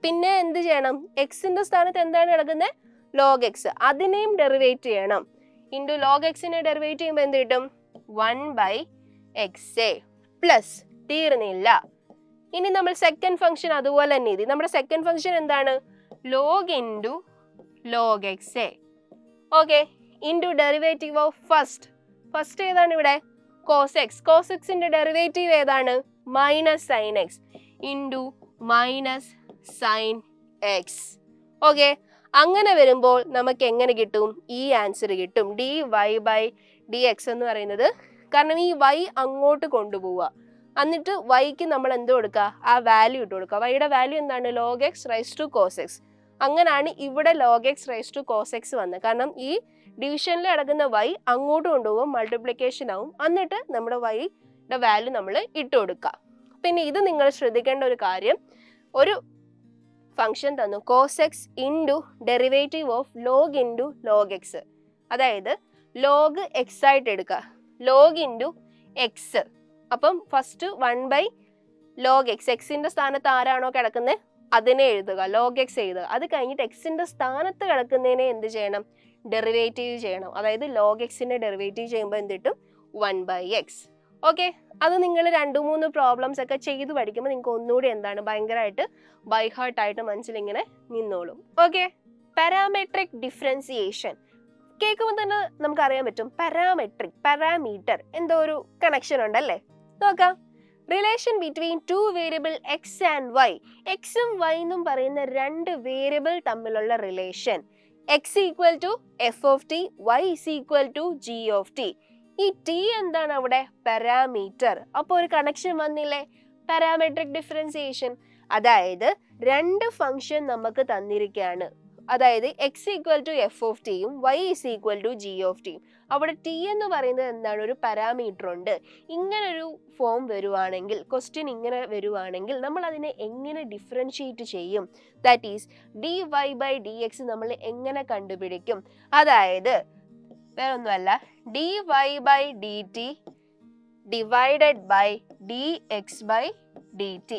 പിന്നെ എന്ത് ചെയ്യണം? എക്സിന്റെ സ്ഥാനത്ത് എന്താണ് കിടക്കുന്നത്? Log X. അതിനെയും ഡെറിവേറ്റ് ചെയ്യണം. ഇൻറ്റു ലോഗ് എക്സിനെ ഡെറിവേറ്റ് ചെയ്യുമ്പോൾ എന്ത് കിട്ടും? 1/x plus. തീർന്നില്ല. ഇനി നമ്മൾ സെക്കൻഡ് ഫംഗ്ഷൻ അതുപോലെ തന്നെ എഴുതി. നമ്മുടെ സെക്കൻഡ് ഫംഗ്ഷൻ എന്താണ്? Log into log X. Okay, into derivative of first. First ഏതാണ് ഇവിടെ? Cos X. കോസ് എക്സിന്റെ ഡെറിവേറ്റീവ് ഏതാണ്? Minus sine x into minus sine x. Okay, അങ്ങനെ വരുമ്പോൾ നമുക്ക് എങ്ങനെ കിട്ടും? ഈ ആൻസർ കിട്ടും. dy/dx എന്ന് പറയുന്നത്, കാരണം ഈ y അങ്ങോട്ട് കൊണ്ടുപോവുക, എന്നിട്ട് വൈക്ക് നമ്മൾ എന്ത് കൊടുക്കുക? ആ വാല്യൂ ഇട്ട് കൊടുക്കുക. വൈയുടെ വാല്യൂ എന്താണ്? log x raise to cos x. അങ്ങനെയാണ് ഇവിടെ log x raise to cos x വന്നത്. കാരണം ഈ ഡിവിഷനിൽ കിടക്കുന്ന y അങ്ങോട്ട് കൊണ്ടുപോകും, മൾട്ടിപ്ലിക്കേഷൻ ആവും, എന്നിട്ട് നമ്മുടെ വൈയുടെ വാല്യൂ നമ്മൾ ഇട്ട് കൊടുക്കുക. പിന്നെ ഇത് നിങ്ങൾ ശ്രദ്ധിക്കേണ്ട ഒരു കാര്യം, ഒരു ഫംഗ്ഷൻ തന്നു cos X into derivative of log into log x. അതായത് ലോഗ് എക്സ് ആയിട്ട് എടുക്കുക, ലോഗ് ഇൻറ്റു എക്സ്. അപ്പം ഫസ്റ്റ് 1/log(x), എക്സിന്റെ സ്ഥാനത്ത് ആരാണോ കിടക്കുന്നത് അതിനെ എഴുതുക, ലോഗ് എക്സ് എഴുതുക. അത് കഴിഞ്ഞിട്ട് എക്സിന്റെ സ്ഥാനത്ത് കിടക്കുന്നതിനെ എന്ത് ചെയ്യണം? ഡെറിവേറ്റീവ് ചെയ്യണം. അതായത് ലോഗ് എക്സിന്റെ ഡെറിവേറ്റീവ് ചെയ്യുമ്പോൾ എന്ത് കിട്ടും? 1/x. ഓക്കെ, അത് നിങ്ങൾ 2-3 പ്രോബ്ലംസ് ഒക്കെ ചെയ്ത് പഠിക്കുമ്പോൾ നിങ്ങൾക്ക് ഒന്നുകൂടി എന്താണ് ഭയങ്കരമായിട്ട് ബൈ ഹാർട്ട് ആയിട്ട് മനസ്സിലിങ്ങനെ നിന്നോളും. ഓക്കെ, പാരാമെട്രിക് ഡിഫറൻസിയേഷൻ കേൾക്കുമ്പോൾ തന്നെ നമുക്ക് അറിയാൻ പറ്റും. പാരാമെട്രിക്, പാരാമീറ്റർ എന്തോ ഒരു കണക്ഷൻ ഉണ്ടല്ലേ? നോക്കാം. Relation between 2 variable X and Y. എക്സും വൈ എന്നും പറയുന്ന 2 വേരിയബിൾ തമ്മിലുള്ള relation. X equal to F of T, Y is equal to G of T. ഈ ടി എന്താണ് അവിടെ? പാരാമീറ്റർ. അപ്പോൾ ഒരു കണക്ഷൻ വന്നില്ലേ? Parametric differentiation. അതായത് 2 ഫംഗ്ഷൻ നമുക്ക് തന്നിരിക്കുകയാണ്. അതായത് X equal to F of ടിയും Y is equal to G of ടിയും. അവിടെ ടി എന്ന് പറയുന്നത് എന്താണ്? ഒരു പാരാമീറ്റർ ഉണ്ട്. ഇങ്ങനൊരു ഫോം വരുവാണെങ്കിൽ, ക്വസ്റ്റ്യൻ ഇങ്ങനെ വരുവാണെങ്കിൽ നമ്മൾ അതിനെ എങ്ങനെ ഡിഫറൻഷിയേറ്റ് ചെയ്യും? ദാറ്റ് ഈസ് dy/dx നമ്മൾ എങ്ങനെ കണ്ടുപിടിക്കും? അതായത് വേറൊന്നുമല്ല, dy/dt ഡിവൈഡഡ് ബൈ dx/dt.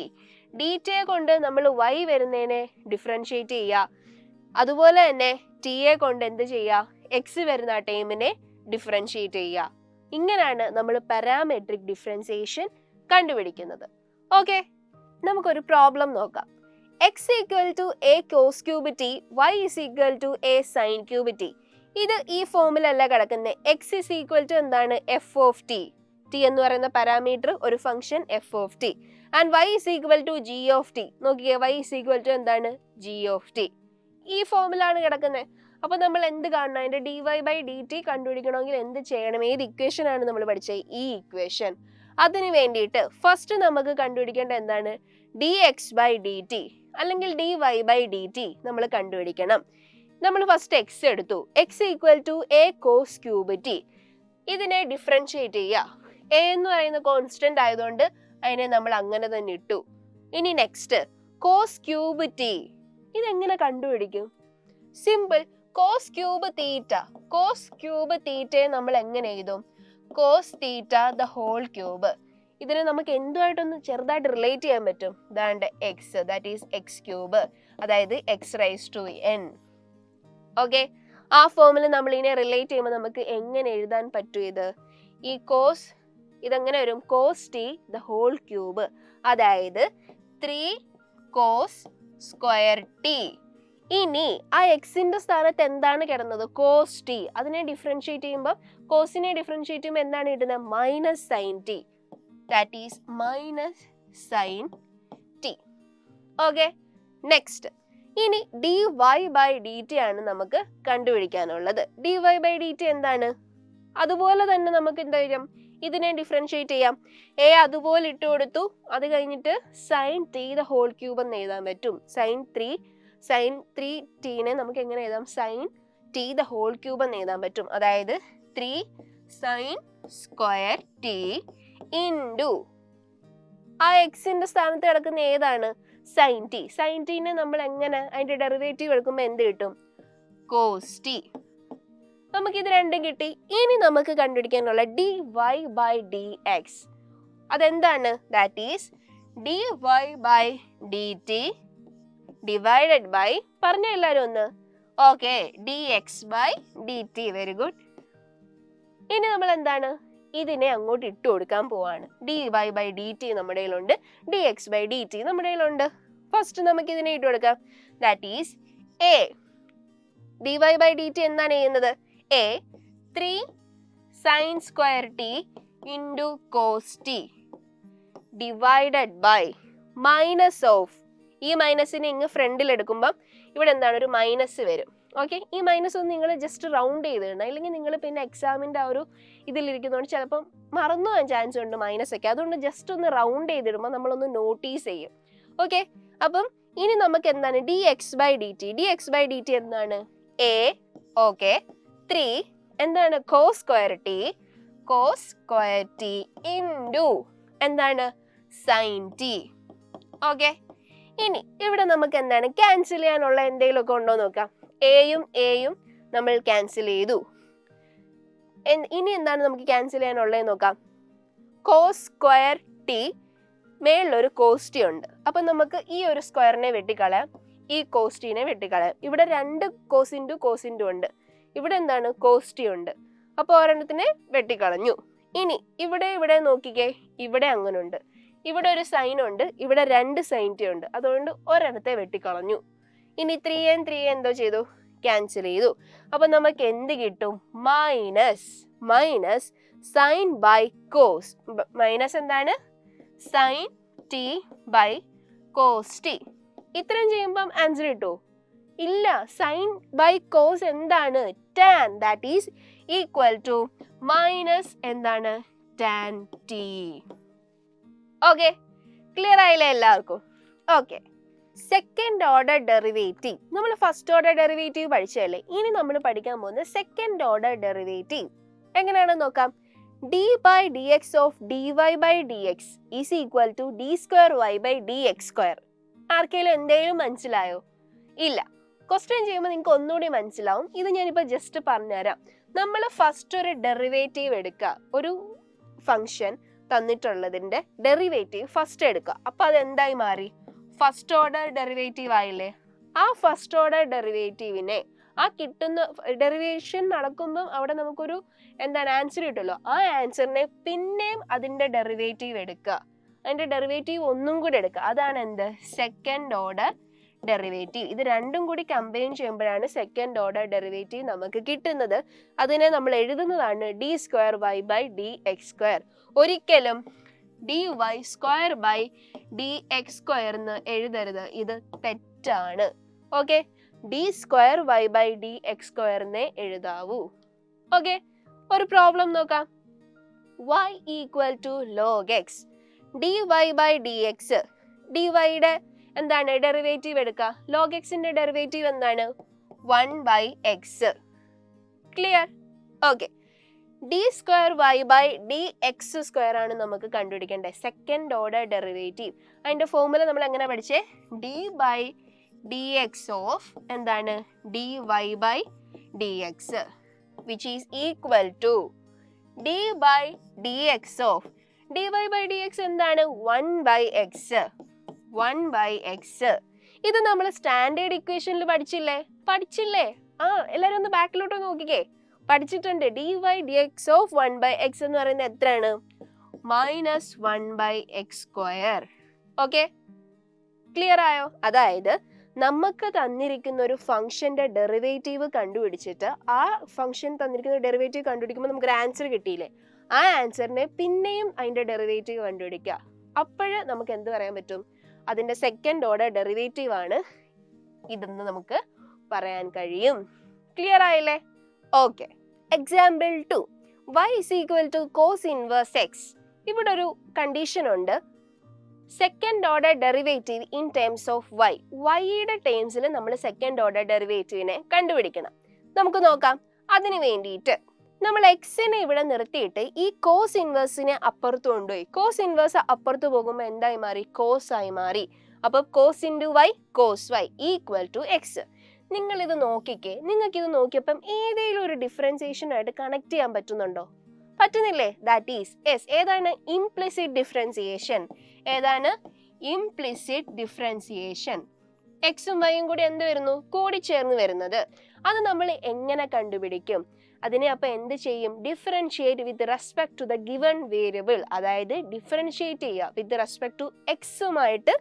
ഡിടിയെ കൊണ്ട് നമ്മൾ y വരുന്നതിനെ ഡിഫറൻഷിയേറ്റ് ചെയ്യുക, അതുപോലെ തന്നെ ടിയെ കൊണ്ട് എന്ത് ചെയ്യുക? എക്സ് വരുന്ന ആ ടേമിനെ ഡിഫറൻഷിയേറ്റ് ചെയ്യുക. ഇങ്ങനെയാണ് നമ്മൾ പാരാമെട്രിക് ഡിഫറൻസിയേഷൻ കണ്ടുപിടിക്കുന്നത്. ഓക്കെ, നമുക്കൊരു പ്രോബ്ലം നോക്കാം. X equal to a cos cube t, Y is equal to a sine cube t. ഇത് ഈ ഫോമിലല്ല കിടക്കുന്നത്. എക്സ് ഇസ് ഈക്വൽ ടു എന്താണ്? F of t. ടി എന്ന് പറയുന്ന പാരാമീറ്റർ, ഒരു function F of t. And y is equal to G of t. നോക്കിയേ, y is equal to എന്താണ്? G of T. ഈ ഫോമിലാണ് കിടക്കുന്നത്. അപ്പൊ നമ്മൾ എന്ത് കാണണം? അതിന്റെ dy/dt കണ്ടുപിടിക്കണമെങ്കിൽ എന്ത് ചെയ്യണം? ഏത് ഇക്വേഷൻ ആണ് നമ്മൾ പഠിച്ചത്? ഈ ഇക്വേഷൻ. അതിന് വേണ്ടിയിട്ട് ഫസ്റ്റ് നമുക്ക് കണ്ടുപിടിക്കേണ്ട എന്താണ്? dx/dt അല്ലെങ്കിൽ dy/dt നമ്മൾ കണ്ടുപിടിക്കണം. നമ്മൾ ഫസ്റ്റ് എക്സ് എടുത്തു. X equal to a cos cube t. ഇതിനെ ഡിഫറൻഷിയേറ്റ് ചെയ്യുക. എ എന്ന് പറയുന്ന കോൺസ്റ്റന്റ് ആയതുകൊണ്ട് അതിനെ നമ്മൾ അങ്ങനെ തന്നെ ഇട്ടു. ഇനി നെക്സ്റ്റ് കോസ് ക്യൂബ് ടി. ഇതെങ്ങനെ കണ്ടുപിടിക്കും? Simple. Cos cube theta. Cos cube തീറ്റയെ നമ്മൾ എങ്ങനെ എഴുതും? Cos theta the whole cube. ഇതിനെ നമുക്ക് എന്തുമായിട്ടൊന്ന് ചെറുതായിട്ട് റിലേറ്റ് ചെയ്യാൻ പറ്റും. ദാണ്ട് X, that is X cube, അതായത് X raise to N. Okay, ആ ഫോമിൽ നമ്മൾ ഇതിനെ റിലേറ്റ് ചെയ്യുമ്പോൾ നമുക്ക് എങ്ങനെ എഴുതാൻ പറ്റും? ഈ കോസ് ഇതെങ്ങനെ വരും? Cos t the whole cube, അതായത് 3 കോസ് സ്ക്വയർ ടി. ഇനി ആ എക്സിന്റെ സ്ഥാനത്ത് എന്താണ് കിടന്നത്? Cos T. അതിനെ ഡിഫറൻഷിയേറ്റ് ചെയ്യുമ്പോൾ, കോസിനെ ഡിഫറൻഷിയേറ്റ് ചെയ്യുമ്പോൾ എന്താണ് കിട്ടുന്നത്? Minus sine T. That is minus sine T. Okay, next ഇനി D Y by D T ആണ് നമുക്ക് കണ്ടുപിടിക്കാനുള്ളത്. D Y by D T എന്താണ്? അതുപോലെ തന്നെ നമുക്ക് എന്താ വരും? ഇതിനെ ഡിഫറൻഷിയേറ്റ് ചെയ്യാം. എ അതുപോലെ ഇട്ട് കൊടുത്തു, അത് കഴിഞ്ഞിട്ട് sine t the whole cube എന്ന് എഴുതാൻ പറ്റും. സൈൻ ത്രീ ടീനെ നമുക്ക് എങ്ങനെ എഴുതാം? Sine t the whole cube എന്ന് എഴുതാൻ പറ്റും. അതായത് 3 സൈൻ സ്ക്വയർ ടി ഇൻറ്റു ആ എക്സിന്റെ സ്ഥാനത്ത് കിടക്കുന്ന ഏതാണ്? Sine t. സൈൻ ടീനെ നമ്മൾ എങ്ങനെ അതിന്റെ ഡെറിവേറ്റീവ് എടുക്കുമ്പോൾ എന്ത് കിട്ടും? Cos t. നമുക്കിത് രണ്ടും കിട്ടി. ഇനി നമുക്ക് കണ്ടുപിടിക്കാനുള്ള d Y by D x അതെന്താണ്? That is d Y by D t divided by, പറഞ്ഞ എല്ലാവരും ഒന്ന്. Okay, d x by D t. Very good. ഇനി നമ്മൾ എന്താണ്? ഇതിനെ അങ്ങോട്ട് ഇട്ട് കൊടുക്കാൻ പോവാണ്. D Y by D t നമ്മുടെ കയ്യിലുണ്ട്, d x by D t നമ്മുടെ കയ്യിലുണ്ട്. ഫസ്റ്റ് നമുക്ക് ഇതിനെ ഇട്ട് കൊടുക്കാം. That is a d Y by D T എന്താണ് ചെയ്യുന്നത്? A 3 sine square t into cos t divided by minus of, ഈ മൈനസിനെ ഇങ്ങ് ഫ്രണ്ടിൽ എടുക്കുമ്പം ഇവിടെ എന്താണ്? ഒരു മൈനസ് വരും. ഓക്കെ, ഈ മൈനസ് ഒന്ന് നിങ്ങൾ ജസ്റ്റ് റൗണ്ട് ചെയ്തിടണം, അല്ലെങ്കിൽ നിങ്ങൾ പിന്നെ എക്സാമിൻ്റെ ആ ഒരു ഇതിലിരിക്കുന്നതുകൊണ്ട് ചിലപ്പം മറന്നു പോകാൻ ചാൻസ് ഉണ്ട് മൈനസ് ഒക്കെ. അതുകൊണ്ട് ജസ്റ്റ് ഒന്ന് റൗണ്ട് ചെയ്തിടുമ്പോൾ നമ്മളൊന്ന് നോട്ടീസ് ചെയ്യും. ഓക്കെ, അപ്പം ഇനി നമുക്ക് എന്താണ്? D x by D t. D x by D T എന്താണ്? എ ഓക്കെ 3 എന്താണ്? കോസ് സ്ക്വയർ ടി ഇൻറ്റു എന്താണ്? Sine T. ഓക്കെ, ഇനി ഇവിടെ നമുക്ക് എന്താണ്? ക്യാൻസൽ ചെയ്യാനുള്ള എന്തെങ്കിലും ഒക്കെ ഉണ്ടോ നോക്കാം. എയും നമ്മൾ ക്യാൻസൽ ചെയ്തു. ഇനി എന്താണ് നമുക്ക് ക്യാൻസൽ ചെയ്യാനുള്ളത് നോക്കാം. കോസ് സ്ക്വയർ ടി, മേളിലൊരു കോസ് ടി ഉണ്ട്. അപ്പൊ നമുക്ക് ഈ ഒരു സ്ക്വയറിനെ വെട്ടിക്കളയാം, ഈ കോസ് ടീനെ വെട്ടിക്കളയാം. ഇവിടെ 2 കോസ് ഇൻറ്റു ഉണ്ട്. ഇവിടെ എന്താണ്? കോസ് ടി ഉണ്ട്. അപ്പോൾ ഒരെണ്ണത്തിനെ വെട്ടിക്കളഞ്ഞു. ഇനി ഇവിടെ നോക്കിക്കേ, ഇവിടെ അങ്ങനെ ഉണ്ട്. ഇവിടെ ഒരു സൈൻ ഉണ്ട്, ഇവിടെ 2 സൈൻ ടി ഉണ്ട്. അതുകൊണ്ട് ഒരെണ്ണത്തെ വെട്ടിക്കളഞ്ഞു. ഇനി 3 എന്തോ ചെയ്തു? ക്യാൻസൽ ചെയ്തു. അപ്പൊ നമുക്ക് എന്ത് കിട്ടും? Minus sine by cos. Minus എന്താണ്? Sine t by cos t. ഇത്രയും ചെയ്യുമ്പം ആൻസർ കിട്ടുമോ? ഇല്ല. സൈൻ ബൈ കോസ് എന്താണ്? Tan. That is equal to minus എന്താണ്? Tan t. ഓക്കെ, ക്ലിയർ ആയില്ലേ എല്ലാവർക്കും? Okay, second order derivative. നമ്മൾ ഫസ്റ്റ് ഓർഡർ ഡെറിവേറ്റീവ് പഠിച്ചതല്ലേ, ഇനി നമ്മൾ പഠിക്കാൻ പോകുന്നത് സെക്കൻഡ് ഓർഡർ ഡെറിവേറ്റീവ്. എങ്ങനെയാണെന്ന് നോക്കാം. D by D X of d Y by D x is equal to d square y by D x square. ആർക്കെങ്കിലും എന്തെങ്കിലും മനസ്സിലായോ? ഇല്ല. ക്വസ്റ്റ്യൻ ചെയ്യുമ്പോൾ നിങ്ങൾക്ക് ഒന്നുകൂടി മനസ്സിലാവും. ഇത് ഞാനിപ്പോൾ ജസ്റ്റ് പറഞ്ഞുതരാം. നമ്മൾ ഫസ്റ്റ് ഒരു ഡെറിവേറ്റീവ് എടുക്കുക. ഒരു ഫംഗ്ഷൻ തന്നിട്ടുള്ളതിന്റെ ഡെറിവേറ്റീവ് ഫസ്റ്റ് എടുക്കുക. അപ്പൊ അത് എന്തായി മാറി? ഫസ്റ്റ് ഓർഡർ ഡെറിവേറ്റീവ് ആയില്ലേ? ആ ഫസ്റ്റ് ഓർഡർ ഡെറിവേറ്റീവിനെ, ആ കിട്ടുന്ന ഡെറിവേഷൻ നടക്കുമ്പോൾ അവിടെ നമുക്കൊരു എന്താണ് ആൻസർ കിട്ടുമല്ലോ, ആ ആൻസറിനെ പിന്നെയും അതിന്റെ ഡെറിവേറ്റീവ് എടുക്കുക. അതിന്റെ ഡെറിവേറ്റീവ് ഒന്നും കൂടി എടുക്കുക. അതാണ് എന്ത്? Second order derivative. ഇത് രണ്ടും കൂടി കമ്പൈൻ ചെയ്യുമ്പോഴാണ് സെക്കൻഡ് ഓർഡർ ഡെറിവേറ്റീവ് നമുക്ക് കിട്ടുന്നത്. അതിനെ നമ്മൾ എഴുതുന്നതാണ് d square y by D x square. ഒരിക്കലും d y square by D x square എന്ന് എഴുതരുത്, ഇത് തെറ്റാണ്. Okay, d square y by D x സ്ക്വയറിനെ എഴുതാവൂ. ഓക്കെ, ഒരു പ്രോബ്ലം നോക്കാം. y equal to log x. D Y by D X, d വൈയുടെ എന്താണ് ഡെറിവേറ്റീവ് എടുക്കുക. ലോഗ് എക്സിന്റെ ഡെറിവേറ്റീവ് എന്താണ്? 1/x. Clear? Okay, d square y by D x square ആണ് നമുക്ക് കണ്ടുപിടിക്കേണ്ടത്, സെക്കൻഡ് ഓർഡർ ഡെറിവേറ്റീവ്. അതിന്റെ ഫോർമുല നമ്മൾ എങ്ങനെ പഠിച്ചേ? D by D X of എന്താണ്? D Y by D x which is equal to d by D X of d Y by D x എന്താണ്? 1/x. ഇത് നമ്മൾ സ്റ്റാൻഡേർഡ് ഇക്വേഷനിൽ പഠിച്ചില്ലേ? എല്ലാവരും ഒന്ന് ബാക്കിലോട്ട് നോക്കിക്കേ, പഠിച്ചിട്ടുണ്ട്. dy/dx(1/x) എന്ന് പറയുന്നത് എത്രയാണ്? -1/x². ഓക്കെ, ക്ലിയർ ആയോ? അതായത് നമുക്ക് തന്നിരിക്കുന്ന ഒരു ഫംഗ്ഷന്റെ ഡെറിവേറ്റീവ് കണ്ടുപിടിച്ചിട്ട് ആ ഫംഗ്ഷൻ തന്നിരിക്കുന്ന ഡെറിവേറ്റീവ് കണ്ടുപിടിക്കുമ്പോൾ നമുക്കൊരു ആൻസർ കിട്ടിയില്ലേ, ആ ആൻസറിനെ പിന്നെയും അതിന്റെ ഡെറിവേറ്റീവ് കണ്ടുപിടിക്കുക. അപ്പോഴ് നമുക്ക് എന്ത് പറയാൻ പറ്റും? അതിന്റെ സെക്കൻഡ് ഓർഡർ ഡെറിവേറ്റീവ് ആണ് ഇതെന്ന് നമുക്ക് പറയാൻ കഴിയും. ക്ലിയർ ആയില്ലേ? Okay, example 2, y = cos inverse x. ഇവിടെ ഒരു കണ്ടീഷൻ ഉണ്ട്, second order derivative in terms of y. യുടെ ടേംസിൽ നമ്മൾ സെക്കൻഡ് ഓർഡർ ഡെറിവേറ്റീവിനെ കണ്ടുപിടിക്കണം. നമുക്ക് നോക്കാം. അതിന് വേണ്ടിയിട്ട് നമ്മൾ എക്സിനെ ഇവിടെ നിർത്തിയിട്ട് ഈ കോസ് ഇൻവേഴ്സിനെ അപ്പുറത്ത് കൊണ്ടുപോയി. കോസ് ഇൻവേഴ്സ് അപ്പുറത്ത് പോകുമ്പോൾ എന്തായി മാറി? കോസ് ആയി മാറി. അപ്പൊ cos into y, cos y equal to x. നിങ്ങൾ ഇത് നോക്കിക്കേ, നിങ്ങൾക്ക് ഇത് നോക്കിയപ്പം ഏതെങ്കിലും ഒരു ഡിഫറൻസിയേഷൻ ആയിട്ട് കണക്ട് ചെയ്യാൻ പറ്റുന്നുണ്ടോ? പറ്റുന്നില്ലേ? That is yes. ഏതാണ്? Implicit differentiation. ഏതാണ്? Implicit differentiation. എക്സും വൈയും കൂടി എന്ത് വരുന്നു? കൂടിച്ചേർന്ന് വരുന്നത്. അത് നമ്മൾ എങ്ങനെ കണ്ടുപിടിക്കും? അതിനെ അപ്പൊ എന്ത് ചെയ്യും? Differentiate with respect to the given variable. അതായത് ഡിഫറൻഷിയേറ്റ് ചെയ്യുക വിത്ത് റെസ്പെക്ട് ടു എക്സുമായിട്ട്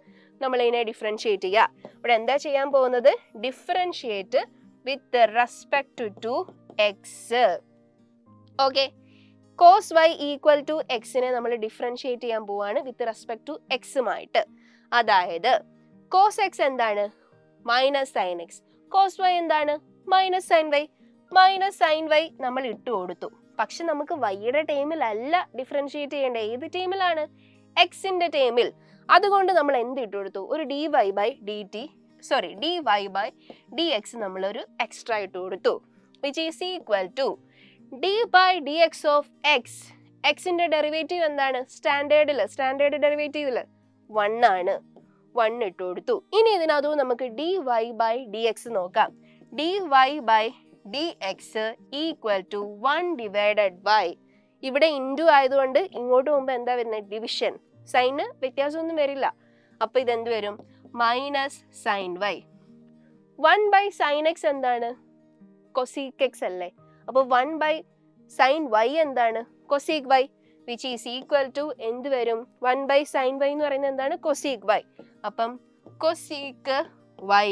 നമ്മൾ ഇതിനെ ഡിഫറൻഷിയേറ്റ് ചെയ്യുക. ഇവിടെ എന്താ ചെയ്യാൻ പോകുന്നത്? Differentiate with respect to x. Okay, cos y equal to എക്സിനെ നമ്മൾ ഡിഫറൻഷിയേറ്റ് ചെയ്യാൻ പോവാണ് വിത്ത് റെസ്പെക്ട് ടു എക്സുമായിട്ട്. അതായത് കോസ് എക്സ് എന്താണ്? Minus sine x. Cos y എന്താണ്? Minus sine y. Minus sine y നമ്മൾ ഇട്ട് കൊടുത്തു. പക്ഷെ നമുക്ക് വൈയുടെ ടേമിലല്ല ഡിഫറൻഷിയേറ്റ് ചെയ്യേണ്ടത്. ഏത് ടേമിലാണ്? എക്സിന്റെ ടേമിൽ. അതുകൊണ്ട് നമ്മൾ എന്ത് ഇട്ട് കൊടുത്തു? ഒരു dy/dx നമ്മളൊരു എക്സ്ട്രാ ഇട്ട് കൊടുത്തു, which is equal to d/dx of x. എക്സിന്റെ ഡെറിവേറ്റീവ് എന്താണ്? സ്റ്റാൻഡേർഡ് ഡെറിവേറ്റീവില് 1 ആണ്. 1 ഇട്ട് കൊടുത്തു. ഇനി ഇതിനകത്തു നമുക്ക് dy/dx നോക്കാം. dy/dx equal to 1/y. ഇവിടെ ഇൻറ്റു ആയതുകൊണ്ട് ഇങ്ങോട്ട് പോകുമ്പോൾ എന്താ വരുന്നത്? ഡിവിഷൻ. സൈന് വ്യത്യാസമൊന്നും വരില്ല. അപ്പൊ ഇതെന്ത് വരും? Minus sine y. 1/sin x എന്താണ്? കൊസീക് എക്സ് അല്ലേ? അപ്പൊ 1/sin y എന്താണ്? Cosec y, which is equal to എന്ത് വരും? 1/sin y എന്ന് പറയുന്നത് എന്താണ്? Cosec y. അപ്പം കൊസീക് വൈ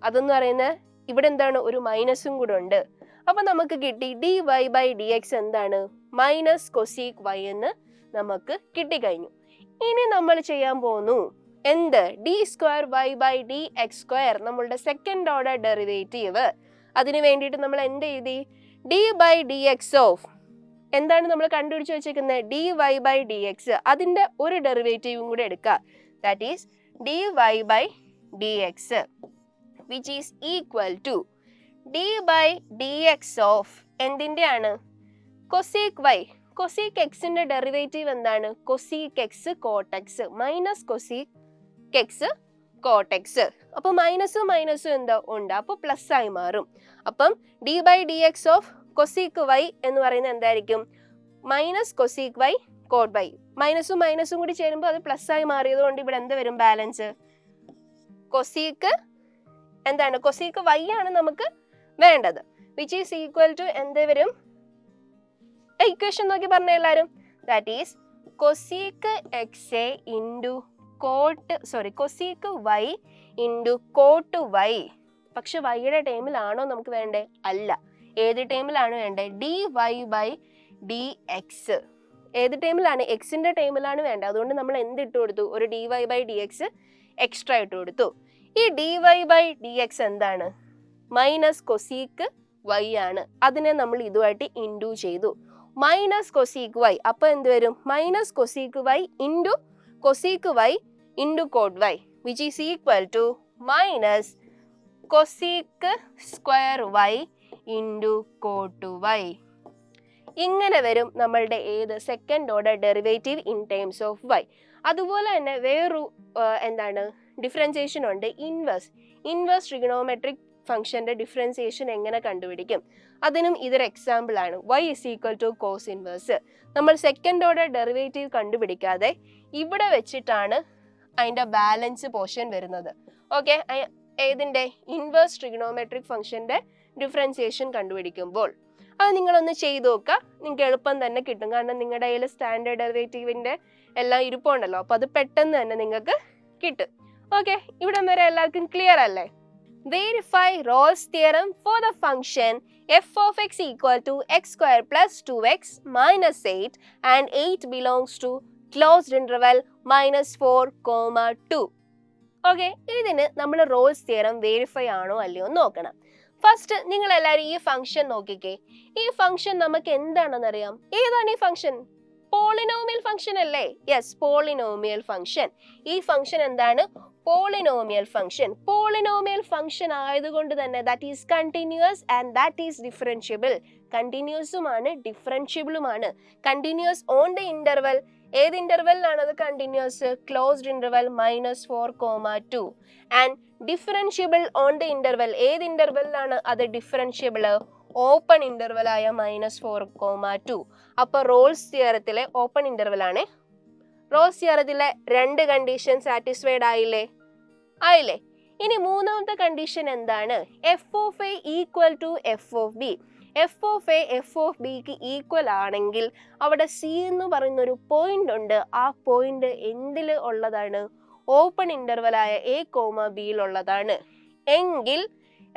അതെന്ന് പറയുന്നത് ഇവിടെ എന്താണ്? ഒരു മൈനസും കൂടെ ഉണ്ട്. അപ്പൊ നമുക്ക് കിട്ടി dy/dx എന്താണ്? മൈനസ് കൊസീക് വൈ എന്ന് നമുക്ക് കിട്ടിക്കഴിഞ്ഞു. ഇനി നമ്മൾ ചെയ്യാൻ പോകുന്നു എന്ത്? d²y/dx², നമ്മളുടെ സെക്കൻഡ് ഓർഡർ ഡെറിവേറ്റീവ്. അതിന് വേണ്ടിയിട്ട് നമ്മൾ എന്ത് എഴുതി? d/dx ഓഫ് എന്താണ് നമ്മൾ കണ്ടുപിടിച്ച് വെച്ചിരിക്കുന്നത്? dy/dx. അതിന്റെ ഒരു ഡെറിവേറ്റീവും കൂടെ എടുക്കുക. That is dy/dx, which is equal to d/dx of എന്തിന്റെയാണ്? Cosec y. കൊസീക് എക്സിന്റെ ഡെറിവേറ്റീവ് എന്താണ്? Cosec x cot x minus cosec x cot x. അപ്പൊ മൈനസും എന്താ ഉണ്ട്? അപ്പൊ പ്ലസ് ആയി മാറും. അപ്പം d/dx ഓഫ് കൊസീക് വൈ എന്ന് പറയുന്നത് എന്തായിരിക്കും? Minus cosec y cot y. മൈനസും കൂടി ചേരുമ്പോൾ അത് പ്ലസ് ആയി മാറിയത് കൊണ്ട് ഇവിടെ എന്ത് വരും? ബാലൻസ്. കൊസീക്ക് എന്താണ്? കൊസീക്ക് വൈ ആണ് നമുക്ക് വേണ്ടത്, വിച്ച് ഈസ് ഈക്വൽ ടു എന്ത് വരും? ഇക്വേഷൻ നോക്കി പറഞ്ഞ എല്ലാരും. That is cosec x into cosec y into cot y. പക്ഷെ വൈയുടെ ടൈമിലാണോ നമുക്ക് വേണ്ടേ? അല്ല. ഏത് ടൈമിലാണ് വേണ്ടത്? dy/dx. ഏത് ടൈമിലാണ്? എക്സിന്റെ ടൈമിലാണ് വേണ്ടത്. അതുകൊണ്ട് നമ്മൾ എന്ത് ഇട്ട് കൊടുത്തു? ഒരു dy/dx എക്സ്ട്രാ ഇട്ട് കൊടുത്തു. ഈ dy/dx എന്താണ്? മൈനസ് കൊസീക്ക് വൈ ആണ്. അതിനെ നമ്മൾ ഇതുമായിട്ട് ഇൻറ്റു ചെയ്തു. Minus cosec y. അപ്പൊ എന്ത് വരും? Minus cosec y into cosec y into cot y, which is equal to minus cosec square y into cot y. ഇങ്ങനെ വരും നമ്മളുടെ ഏത്? Second order derivative in terms of y. അതുപോലെ തന്നെ വേറൊരു എന്താണ് ഡിഫറൻസിയേഷൻ ഉണ്ട്, ഇൻവേഴ്സ് ട്രിഗണോമെട്രിക് ഫംഗ്ഷന്റെ ഡിഫറൻസിയേഷൻ എങ്ങനെ കണ്ടുപിടിക്കും? അതിനും ഇതൊരു എക്സാമ്പിൾ ആണ്. y = cos inverse. നമ്മൾ സെക്കൻഡ് ഓർഡർ ഡെറിവേറ്റീവ് കണ്ടുപിടിക്കാതെ ഇവിടെ വെച്ചിട്ടാണ് അതിന്റെ ബാലൻസ് പോർഷൻ വരുന്നത്. ഓക്കെ, ഏതിന്റെ? ഇൻവേഴ്സ് ട്രിഗണോമെട്രിക് ഫംഗ്ഷന്റെ ഡിഫറൻസിയേഷൻ കണ്ടുപിടിക്കുമ്പോൾ. അത് നിങ്ങളൊന്ന് ചെയ്ത് നോക്കുക, നിങ്ങൾക്ക് എളുപ്പം തന്നെ കിട്ടും. കാരണം നിങ്ങളുടെ കയ്യിൽ സ്റ്റാൻഡേർഡ് ഡെറിവേറ്റീവിൻ്റെ എല്ലാം ഇരിപ്പുണ്ടല്ലോ, അപ്പോൾ അത് പെട്ടെന്ന് തന്നെ നിങ്ങൾക്ക് കിട്ടും. ഓക്കെ, ഇവിടം വരെ എല്ലാവർക്കും ക്ലിയർ അല്ലേ? Verify Rolle's theorem for the function f of x equal to x square plus 2x minus 8 and 8 belongs to closed interval minus 4,2. Okay, ഇതിന് നമ്മൾ റോൾസ് തിയറം വെരിഫൈ ആണോ അല്ലയോ നോക്കണം. ഫസ്റ്റ് നിങ്ങൾ എല്ലാവരും ഈ ഫംഗ്ഷൻ നോക്കിക്കേ. ഈ ഫംഗ്ഷൻ നമുക്ക് എന്താണെന്നറിയാം. ഏതാണ് ഈ ഫംഗ്ഷൻ? പോളിനോമിയൽ ഫംഗ്ഷൻ അല്ലേ? Yes, polynomial function. ഈ ഫംഗ്ഷൻ എന്താണ്? Polynomial function. പോളിനോമിയൽ ഫംഗ്ഷൻ ആയതുകൊണ്ട് തന്നെ that is continuous and that is differentiable. കണ്ടിന്യൂസുമാണ് ഡിഫറൻഷ്യബിളുമാണ്. Continuous on the interval. ഏത് ഇന്റർവെല്ലാണ് അത് continuous? Closed interval -4,2. And differentiable on the interval. ഏത് ഇന്റർവെല്ലാണ് അത് ഡിഫറൻഷ്യബിൾ? ഓപ്പൺ ഇന്റർവൽ ആയ -4,2. അപ്പോൾ റോൾസ് തിയറത്തിലെ ഓപ്പൺ ഇന്റർവൽ ആണ്. റോൾസ് തിയറത്തിലെ 2 കണ്ടീഷൻ സാറ്റിസ്ഫൈഡ് ആയില്ലേ? ഇനി മൂന്നാമത്തെ കണ്ടീഷൻ എന്താണ്? F of a equal to F of b. F of a f of ബിക്ക് ഈക്വൽ ആണെങ്കിൽ അവിടെ സി എന്ന് പറയുന്ന ഒരു പോയിന്റ് ഉണ്ട്. ആ പോയിന്റ് എന്തിൽ ഉള്ളതാണ്? ഓപ്പൺ ഇന്റർവലായ എ കോമ ബിയിൽ ഉള്ളതാണ്. എങ്കിൽ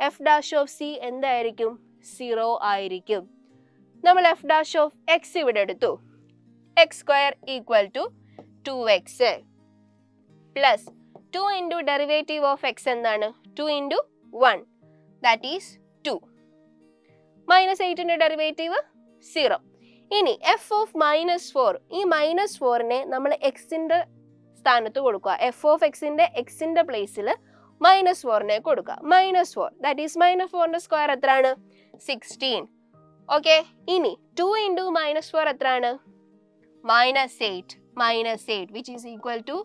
എഫ് ഡാഷ് ഓഫ് സി എന്തായിരിക്കും? 0 ആയിരിക്കും. നമ്മൾ എഫ് ഡാഷ് ഓഫ് എക്സ് ഇവിടെ എടുത്തു. X square equal to 2x plus 2 into derivative of x എന്താണ്? 2 ഇൻറ്റു 1 ദാറ്റ് ഈസ് 2 മൈനസ് 8ന്റെ ഡെറിവേറ്റീവ് 0. ഇനി എഫ് ഓഫ് -4. ഈ -4നെ നമ്മൾ എക്സിന്റെ സ്ഥാനത്ത് കൊടുക്കുക. എഫ് ഓഫ് എക്സിന്റെ എക്സിന്റെ പ്ലേസിൽ -4നെ കൊടുക്കുക. -4 ദാറ്റ് ഈസ് -4ന്റെ സ്ക്വയർ എത്രയാണ്? 16. ഓക്കെ, ഇനി 2 ഇൻറ്റു -4 എത്രയാണ്? -8 which is equal to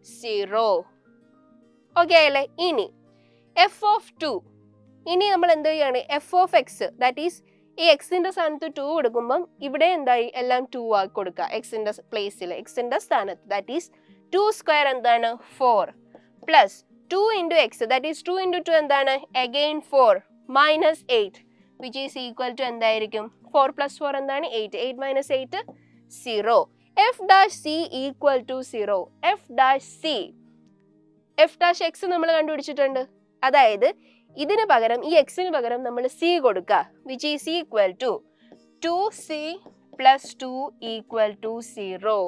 0. Okay അല്ലേ? ഇനി എഫ് ഓഫ് 2. ഇനി നമ്മൾ എന്ത് ചെയ്യാണ്? F of X that is ഈ എക്സിന്റെ സ്ഥാനത്ത് 2 കൊടുക്കുമ്പം ഇവിടെ എന്തായി? എല്ലാം 2 ആക്കി കൊടുക്കുക. എക്സിന്റെ പ്ലേസിൽ എക്സിന്റെ സ്ഥാനത്ത് ദാറ്റ് ഈസ് 2 സ്ക്വയർ എന്താണ്? 4 plus 2 into X that is 2 into 2 എന്താണ്? Again 4 -8 which is equal to എന്തായിരിക്കും? 4 plus 4 എന്താണ്? 8. 8 minus 8 0. F dash c equal to 0. F dash c, f dash x നമ്മൾ കണ്ടുപിടിച്ചിട്ടുണ്ട്. അതായത് ഇതിന് പകരം ഈ എക്സിന് പകരം നമ്മൾ സി കൊടുക്കുക. Which is equal to 2c plus 2 equal to 0.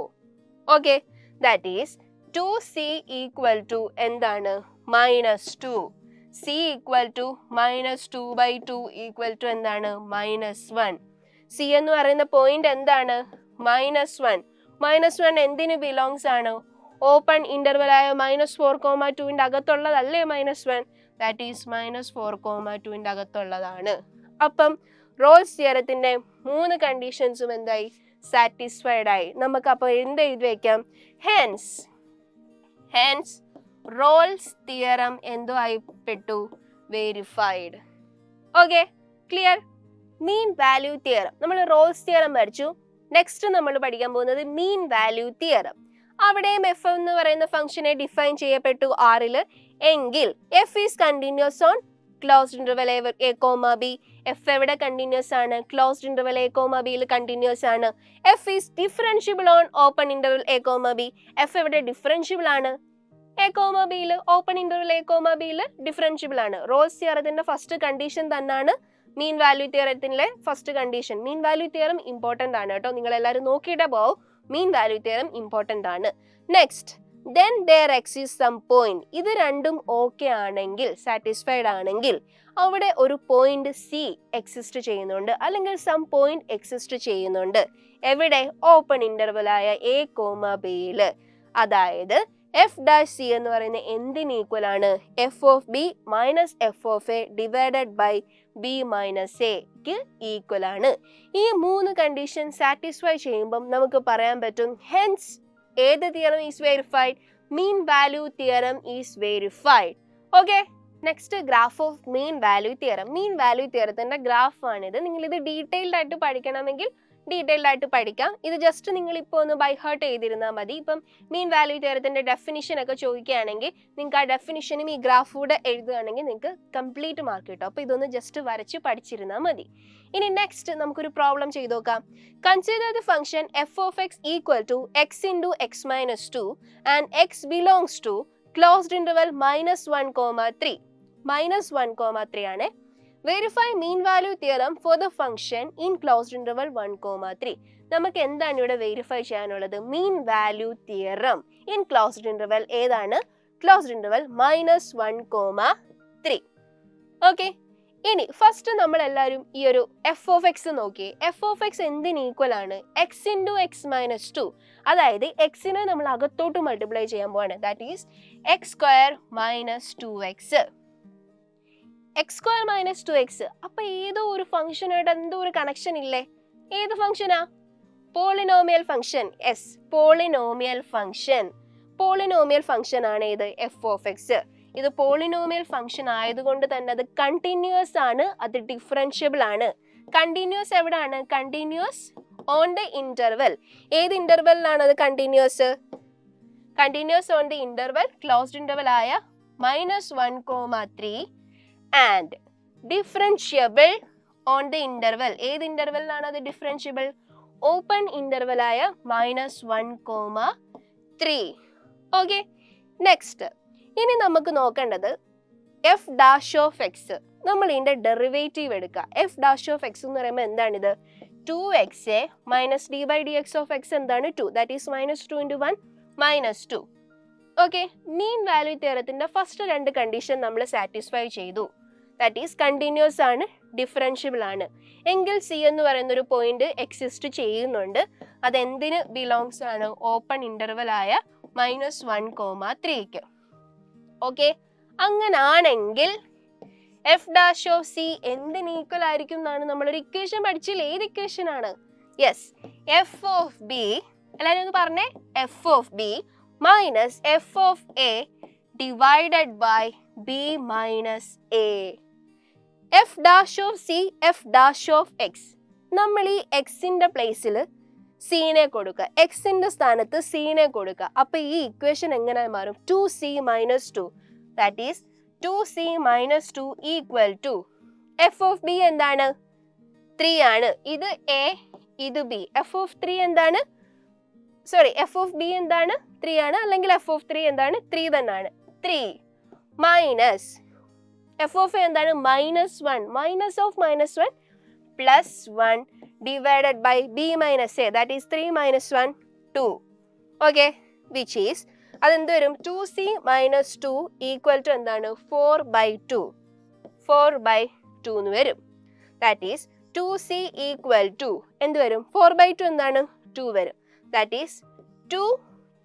Okay, that is 2c equal to എന്താണ്? -2. c equal to -2/2 equal to എന്താണ്? -1. c എന്ന് പറയുന്ന പോയിന്റ് എന്താണ്? -1. -1 എന്തിന് ബിലോങ്സ് ആണ്? ഓപ്പൺ ഇന്റർവലായ -4,2ന്റെ അകത്തുള്ളതല്ലേ -1? ദാറ്റ് ഈസ് -4,2ന്റെ അകത്തുള്ളതാണ്. അപ്പം റോൾസ് തിയറത്തിന്റെ 3 കണ്ടീഷൻസും എന്തായി? സാറ്റിസ്ഫൈഡ് ആയി. നമുക്ക് അപ്പോൾ എന്ത് എഴുതി വെക്കാം? ഹെൻസ് റോൾസ് തിയറം എന്തോ ആയിപ്പെട്ടു? Verified. Okay, clear? Mean value theorem നമ്മൾ റോൾസ് തിയറം പഠിച്ചു. നെക്സ്റ്റ് നമ്മൾ പഠിക്കാൻ പോകുന്നത് മീൻ വാല്യൂ തിയറം. അവിടെയും എഫ് എന്ന് പറയുന്ന ഫംഗ്ഷനെ ഡിഫൈൻ ചെയ്യപ്പെട്ടു ആറിൽ. എങ്കിൽ f is continuous on closed interval a comma b. F എവിടെ കണ്ടിന്യൂസ് ആണ്? ക്ലോസ്ഡ് ഇന്റർവൽ എ കോമ ബിയിൽ കണ്ടിന്യൂസ് ആണ്. F is differentiable on open interval a comma b. F എവിടെ ഡിഫറൻഷ്യബിൾ ആണ്? എ കോമ ബിയിൽ. ഓപ്പൺ ഇന്റർവൽ എ കോമ ബിയിൽ differentiable ആണ്. Rolle's തിയറത്തിന്റെ ഫസ്റ്റ് കണ്ടീഷൻ തന്നെയാണ് മീൻ വാല്യൂ തിയറത്തിന്റെ first condition. Mean value theorem important ആണ് കേട്ടോ. നിങ്ങൾ എല്ലാവരും നോക്കിയിട്ടേ പോവും. മീൻ വാല്യൂ തിയറം ഇമ്പോർട്ടന്റ് ആണ്. Next, then there exists some point. ഇത് രണ്ടും ഓക്കെ ആണെങ്കിൽ, സാറ്റിസ്ഫൈഡ് ആണെങ്കിൽ അവിടെ ഒരു പോയിന്റ് സി എക്സിസ്റ്റ് ചെയ്യുന്നുണ്ട്, അല്ലെങ്കിൽ സം പോയിന്റ് എക്സിസ്റ്റ് ചെയ്യുന്നുണ്ട്. എവിടെ? ഓപ്പൺ ഇന്റർവലായ എ കോമ ബിയിൽ. അതായത് എഫ് ഡാഷ് സി എന്ന് പറയുന്ന എന്തിന് ഈക്വൽ ആണ്? F of b minus f of a divided by b minus എക്ക് ഈക്വൽ ആണ്. ഈ 3 കണ്ടീഷൻ സാറ്റിസ്ഫൈ ചെയ്യുമ്പം നമുക്ക് പറയാൻ പറ്റും ഹെൻസ് ഏത് theorem is verified? Mean value theorem is verified. Okay, next graph of mean value theorem. Mean value തിയറത്തിന്റെ graph ആണിത്. നിങ്ങൾ ഇത് ഡീറ്റെയിൽഡ് ആയിട്ട് പഠിക്കണമെങ്കിൽ ഡീറ്റെയിൽഡ് ആയിട്ട് പഠിക്കാം. ഇത് ജസ്റ്റ് നിങ്ങൾ ഇപ്പോൾ ഒന്ന് ബൈ ഹാർട്ട് ചെയ്തിരുന്നാൽ മതി. ഇപ്പം മീൻ വാല്യൂ തിയറത്തിന്റെ ഡെഫിനിഷൻ ഒക്കെ ചോദിക്കുകയാണെങ്കിൽ നിങ്ങൾക്ക് ആ ഡെഫിനിഷനും ഈ ഗ്രാഫ് കൂടെ എഴുതുകയാണെങ്കിൽ നിങ്ങൾക്ക് കംപ്ലീറ്റ് മാർക്ക് കിട്ടും. അപ്പോൾ ഇതൊന്ന് ജസ്റ്റ് വരച്ച് പഠിച്ചിരുന്നാൽ മതി. ഇനി നെക്സ്റ്റ് നമുക്കൊരു പ്രോബ്ലം ചെയ്ത് നോക്കാം. Consider the function F of x equal to x into x minus 2 and x belongs to closed interval -1,3. -1,3 ആണ്. Verify mean value theorem for the function in closed interval 1,3. നമുക്ക് എന്താണ് ഇവിടെ വെരിഫൈ ചെയ്യാനുള്ളത്? Mean value theorem in closed interval ഏതാണ്? Closed interval -1,3. Okay, ഇനി first നമ്മൾ എല്ലാവരും ഈ ഒരു എഫ് ഓഫ് എക്സ് നോക്കിയേ. എഫ് ഓഫ് എക്സ് എന്തിന് ഈക്വൽ ആണ്? X into x minus 2. അതായത് എക്സിനെ നമ്മൾ അകത്തോട്ട് മൾട്ടിപ്ലൈ ചെയ്യാൻ പോവാണ്. That is X square minus 2x. X square minus 2x. അപ്പൊ ഏതോ ഒരു ഫംഗ്ഷനായിട്ട് എന്തോ ഒരു കണക്ഷൻ ഇല്ലേ? ഏത് ഫംഗ്ഷനാ? Polynomial function. Yes, polynomial function. Polynomial function ആണ് ഇത് എഫ് ഓഫ് എക്സ്. ഇത് പോളിനോമിയൽ ഫംഗ്ഷൻ ആയതുകൊണ്ട് തന്നെ അത് കണ്ടിന്യൂസ് ആണ്, അത് ഡിഫറൻഷ്യബിൾ ആണ്. കണ്ടിന്യൂസ് എവിടാണ്? Continuous on the interval. ഏത് ഇന്റർവെല്ലിലാണ് അത് continuous? Continuous on the interval closed interval ആയ -1,3 and differentiable on the interval. ഏത് ഇന്റർവെല്ലിലാണ് അത് ഡിഫറൻഷ്യബിൾ? ഓപ്പൺ ഇന്റർവെൽ ആയ -1,3. ഓക്കെ, നെക്സ്റ്റ് ഇനി നമുക്ക് നോക്കേണ്ടത് എഫ് ഡാഷ് ഓഫ് എക്സ്. നമ്മൾ ഇതിന്റെ ഡെറിവേറ്റീവ് എടുക്കുക. എഫ് ഡാഷ് ഓഫ് എക്സ് എന്ന് പറയുമ്പോൾ എന്താണിത്? 2x minus D by D X of x എന്താണ്? 2. That is -2 × 1 -2. Okay, mean value തിയറത്തിന്റെ ഫസ്റ്റ് 2 കണ്ടീഷൻ നമ്മൾ സാറ്റിസ്ഫൈ ചെയ്തു. ദാറ്റ് ഈസ് കണ്ടിന്യൂസ് ആണ്, ഡിഫറൻഷ്യബിൾ ആണ്. എങ്കിൽ സി എന്ന് പറയുന്ന ഒരു പോയിന്റ് എക്സിസ്റ്റ് ചെയ്യുന്നുണ്ട്. അതെന്തിന് ബിലോങ്സ് ആണ്? ഓപ്പൺ ഇന്റർവെൽ ആയ -1,3ക്ക്. ഓക്കെ, അങ്ങനാണെങ്കിൽ എഫ് ഡാഷ് ഓഫ് സി എന്തിന് ഈക്വൽ ആയിരിക്കും എന്നാണ് നമ്മളൊരു ഇക്വേഷൻ പഠിച്ചില്ലേ? ഏത് ഇക്വേഷൻ ആണ്? Yes, f of B. എല്ലാവരും ഒന്ന് പറഞ്ഞേ. F of b minus f of a divided by b minus a. F dash of c, f dash of x. നമ്മൾ ഈ എക്സിന്റെ പ്ലേസിൽ സീനെ കൊടുക്കുക, എക്സിന്റെ സ്ഥാനത്ത് സീനെ കൊടുക്കുക. അപ്പൊ ഈ ഇക്വേഷൻ എങ്ങനെ മാറും? 2c - 2. That is 2c - 2 equal to F of b എന്താണ്? 3 ആണ്. ഇത് എ, ഇത് ബി. എഫ് ഓഫ് 3 എന്താണ്? എഫ് ഓഫ് ബി എന്താണ്? 3 ആണ്. അല്ലെങ്കിൽ എഫ് ഓഫ് 3 എന്താണ്? 3 തന്നെയാണ്. 3 മൈനസ് എഫ് ഓഫ് എ എന്താണ്? -1. Minus of -1 plus 1 divided by b minus a, that is 3 minus 1, 2. Okay, which is അതെന്ത് വരും? 2c minus 2 equal to എന്താണ്? 4/2. 4/2 എന്ന് വരും. That is 2c equal to എന്ത് വരും? 4/2 എന്താണ്? 2 വരും. That is 2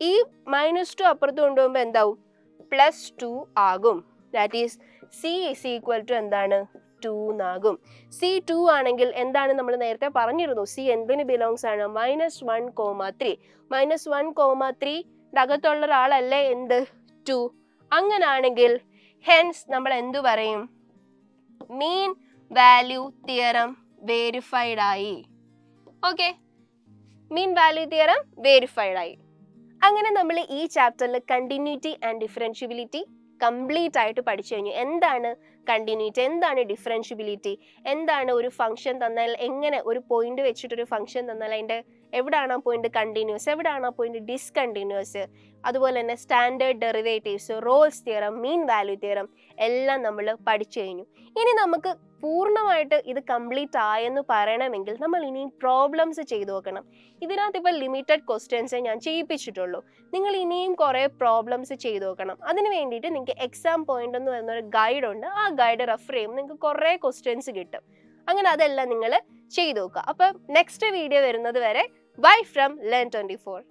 ഈ -2 അപ്പുറത്ത് കൊണ്ടുപോകുമ്പോൾ എന്താവും? +2 ആകും. That is c is equal to എന്താണ്? 2 എന്നാകും. സി 2 ആണെങ്കിൽ എന്താണ് നമ്മൾ നേരത്തെ പറഞ്ഞിരുന്നു? സി എന്തിന് ബിലോങ്സ് ആണ്? -1,3. -1,3 അകത്തുള്ള ഒരാളല്ലേ എന്ത്? 2. അങ്ങനാണെങ്കിൽ ഹെൻസ് നമ്മൾ എന്തു പറയും? മീൻ വാല്യൂ തിയറം വേരിഫൈഡ് ആയി. Okay, mean value theorem verified ആയി. അങ്ങനെ നമ്മൾ ഈ ചാപ്റ്ററിൽ കണ്ടിന്യൂറ്റി ആൻഡ് ഡിഫറൻഷ്യബിലിറ്റി കംപ്ലീറ്റ് ആയിട്ട് പഠിച്ചു കഴിഞ്ഞു. എന്താണ് കണ്ടിന്യൂറ്റി, എന്താണ് ഡിഫറൻഷ്യബിലിറ്റി, എന്താണ് ഒരു ഫംഗ്ഷൻ തന്നാൽ എങ്ങനെ ഒരു പോയിന്റ് വെച്ചിട്ടൊരു ഫംഗ്ഷൻ തന്നാൽ അതിൻ്റെ എവിടെയാണ് ആ പോയിന്റ് കണ്ടിന്യൂസ്, എവിടെയാണ് ആ പോയിന്റ് ഡിസ്കണ്ടിന്യൂസ്, അതുപോലെ തന്നെ standard derivatives, Rolls theorem, mean value theorem എല്ലാം നമ്മൾ പഠിച്ചു കഴിഞ്ഞു. ഇനി നമുക്ക് പൂർണ്ണമായിട്ട് ഇത് കംപ്ലീറ്റ് ആയെന്ന് പറയണമെങ്കിൽ നമ്മൾ ഇനിയും പ്രോബ്ലംസ് ചെയ്തു നോക്കണം. ഇതിനകത്ത് ഇപ്പോൾ ലിമിറ്റഡ് ക്വസ്റ്റ്യൻസ് ഞാൻ ചെയ്യിപ്പിച്ചിട്ടുള്ളൂ. നിങ്ങൾ ഇനിയും കുറേ പ്രോബ്ലംസ് ചെയ്തു നോക്കണം. അതിന് വേണ്ടിയിട്ട് നിങ്ങൾക്ക് എക്സാം പോയിന്റ് എന്ന് പറയുന്ന ഒരു ഗൈഡ് ഉണ്ട്. ആ ഗൈഡ് റെഫർ ചെയ്യുമ്പോൾ നിങ്ങൾക്ക് കുറേ ക്വസ്റ്റ്യൻസ് കിട്ടും. അങ്ങനെ അതെല്ലാം നിങ്ങൾ ചെയ്തു നോക്കുക. അപ്പം നെക്സ്റ്റ് വീഡിയോ വരുന്നത് വരെ ബൈ ഫ്രം Learn 24.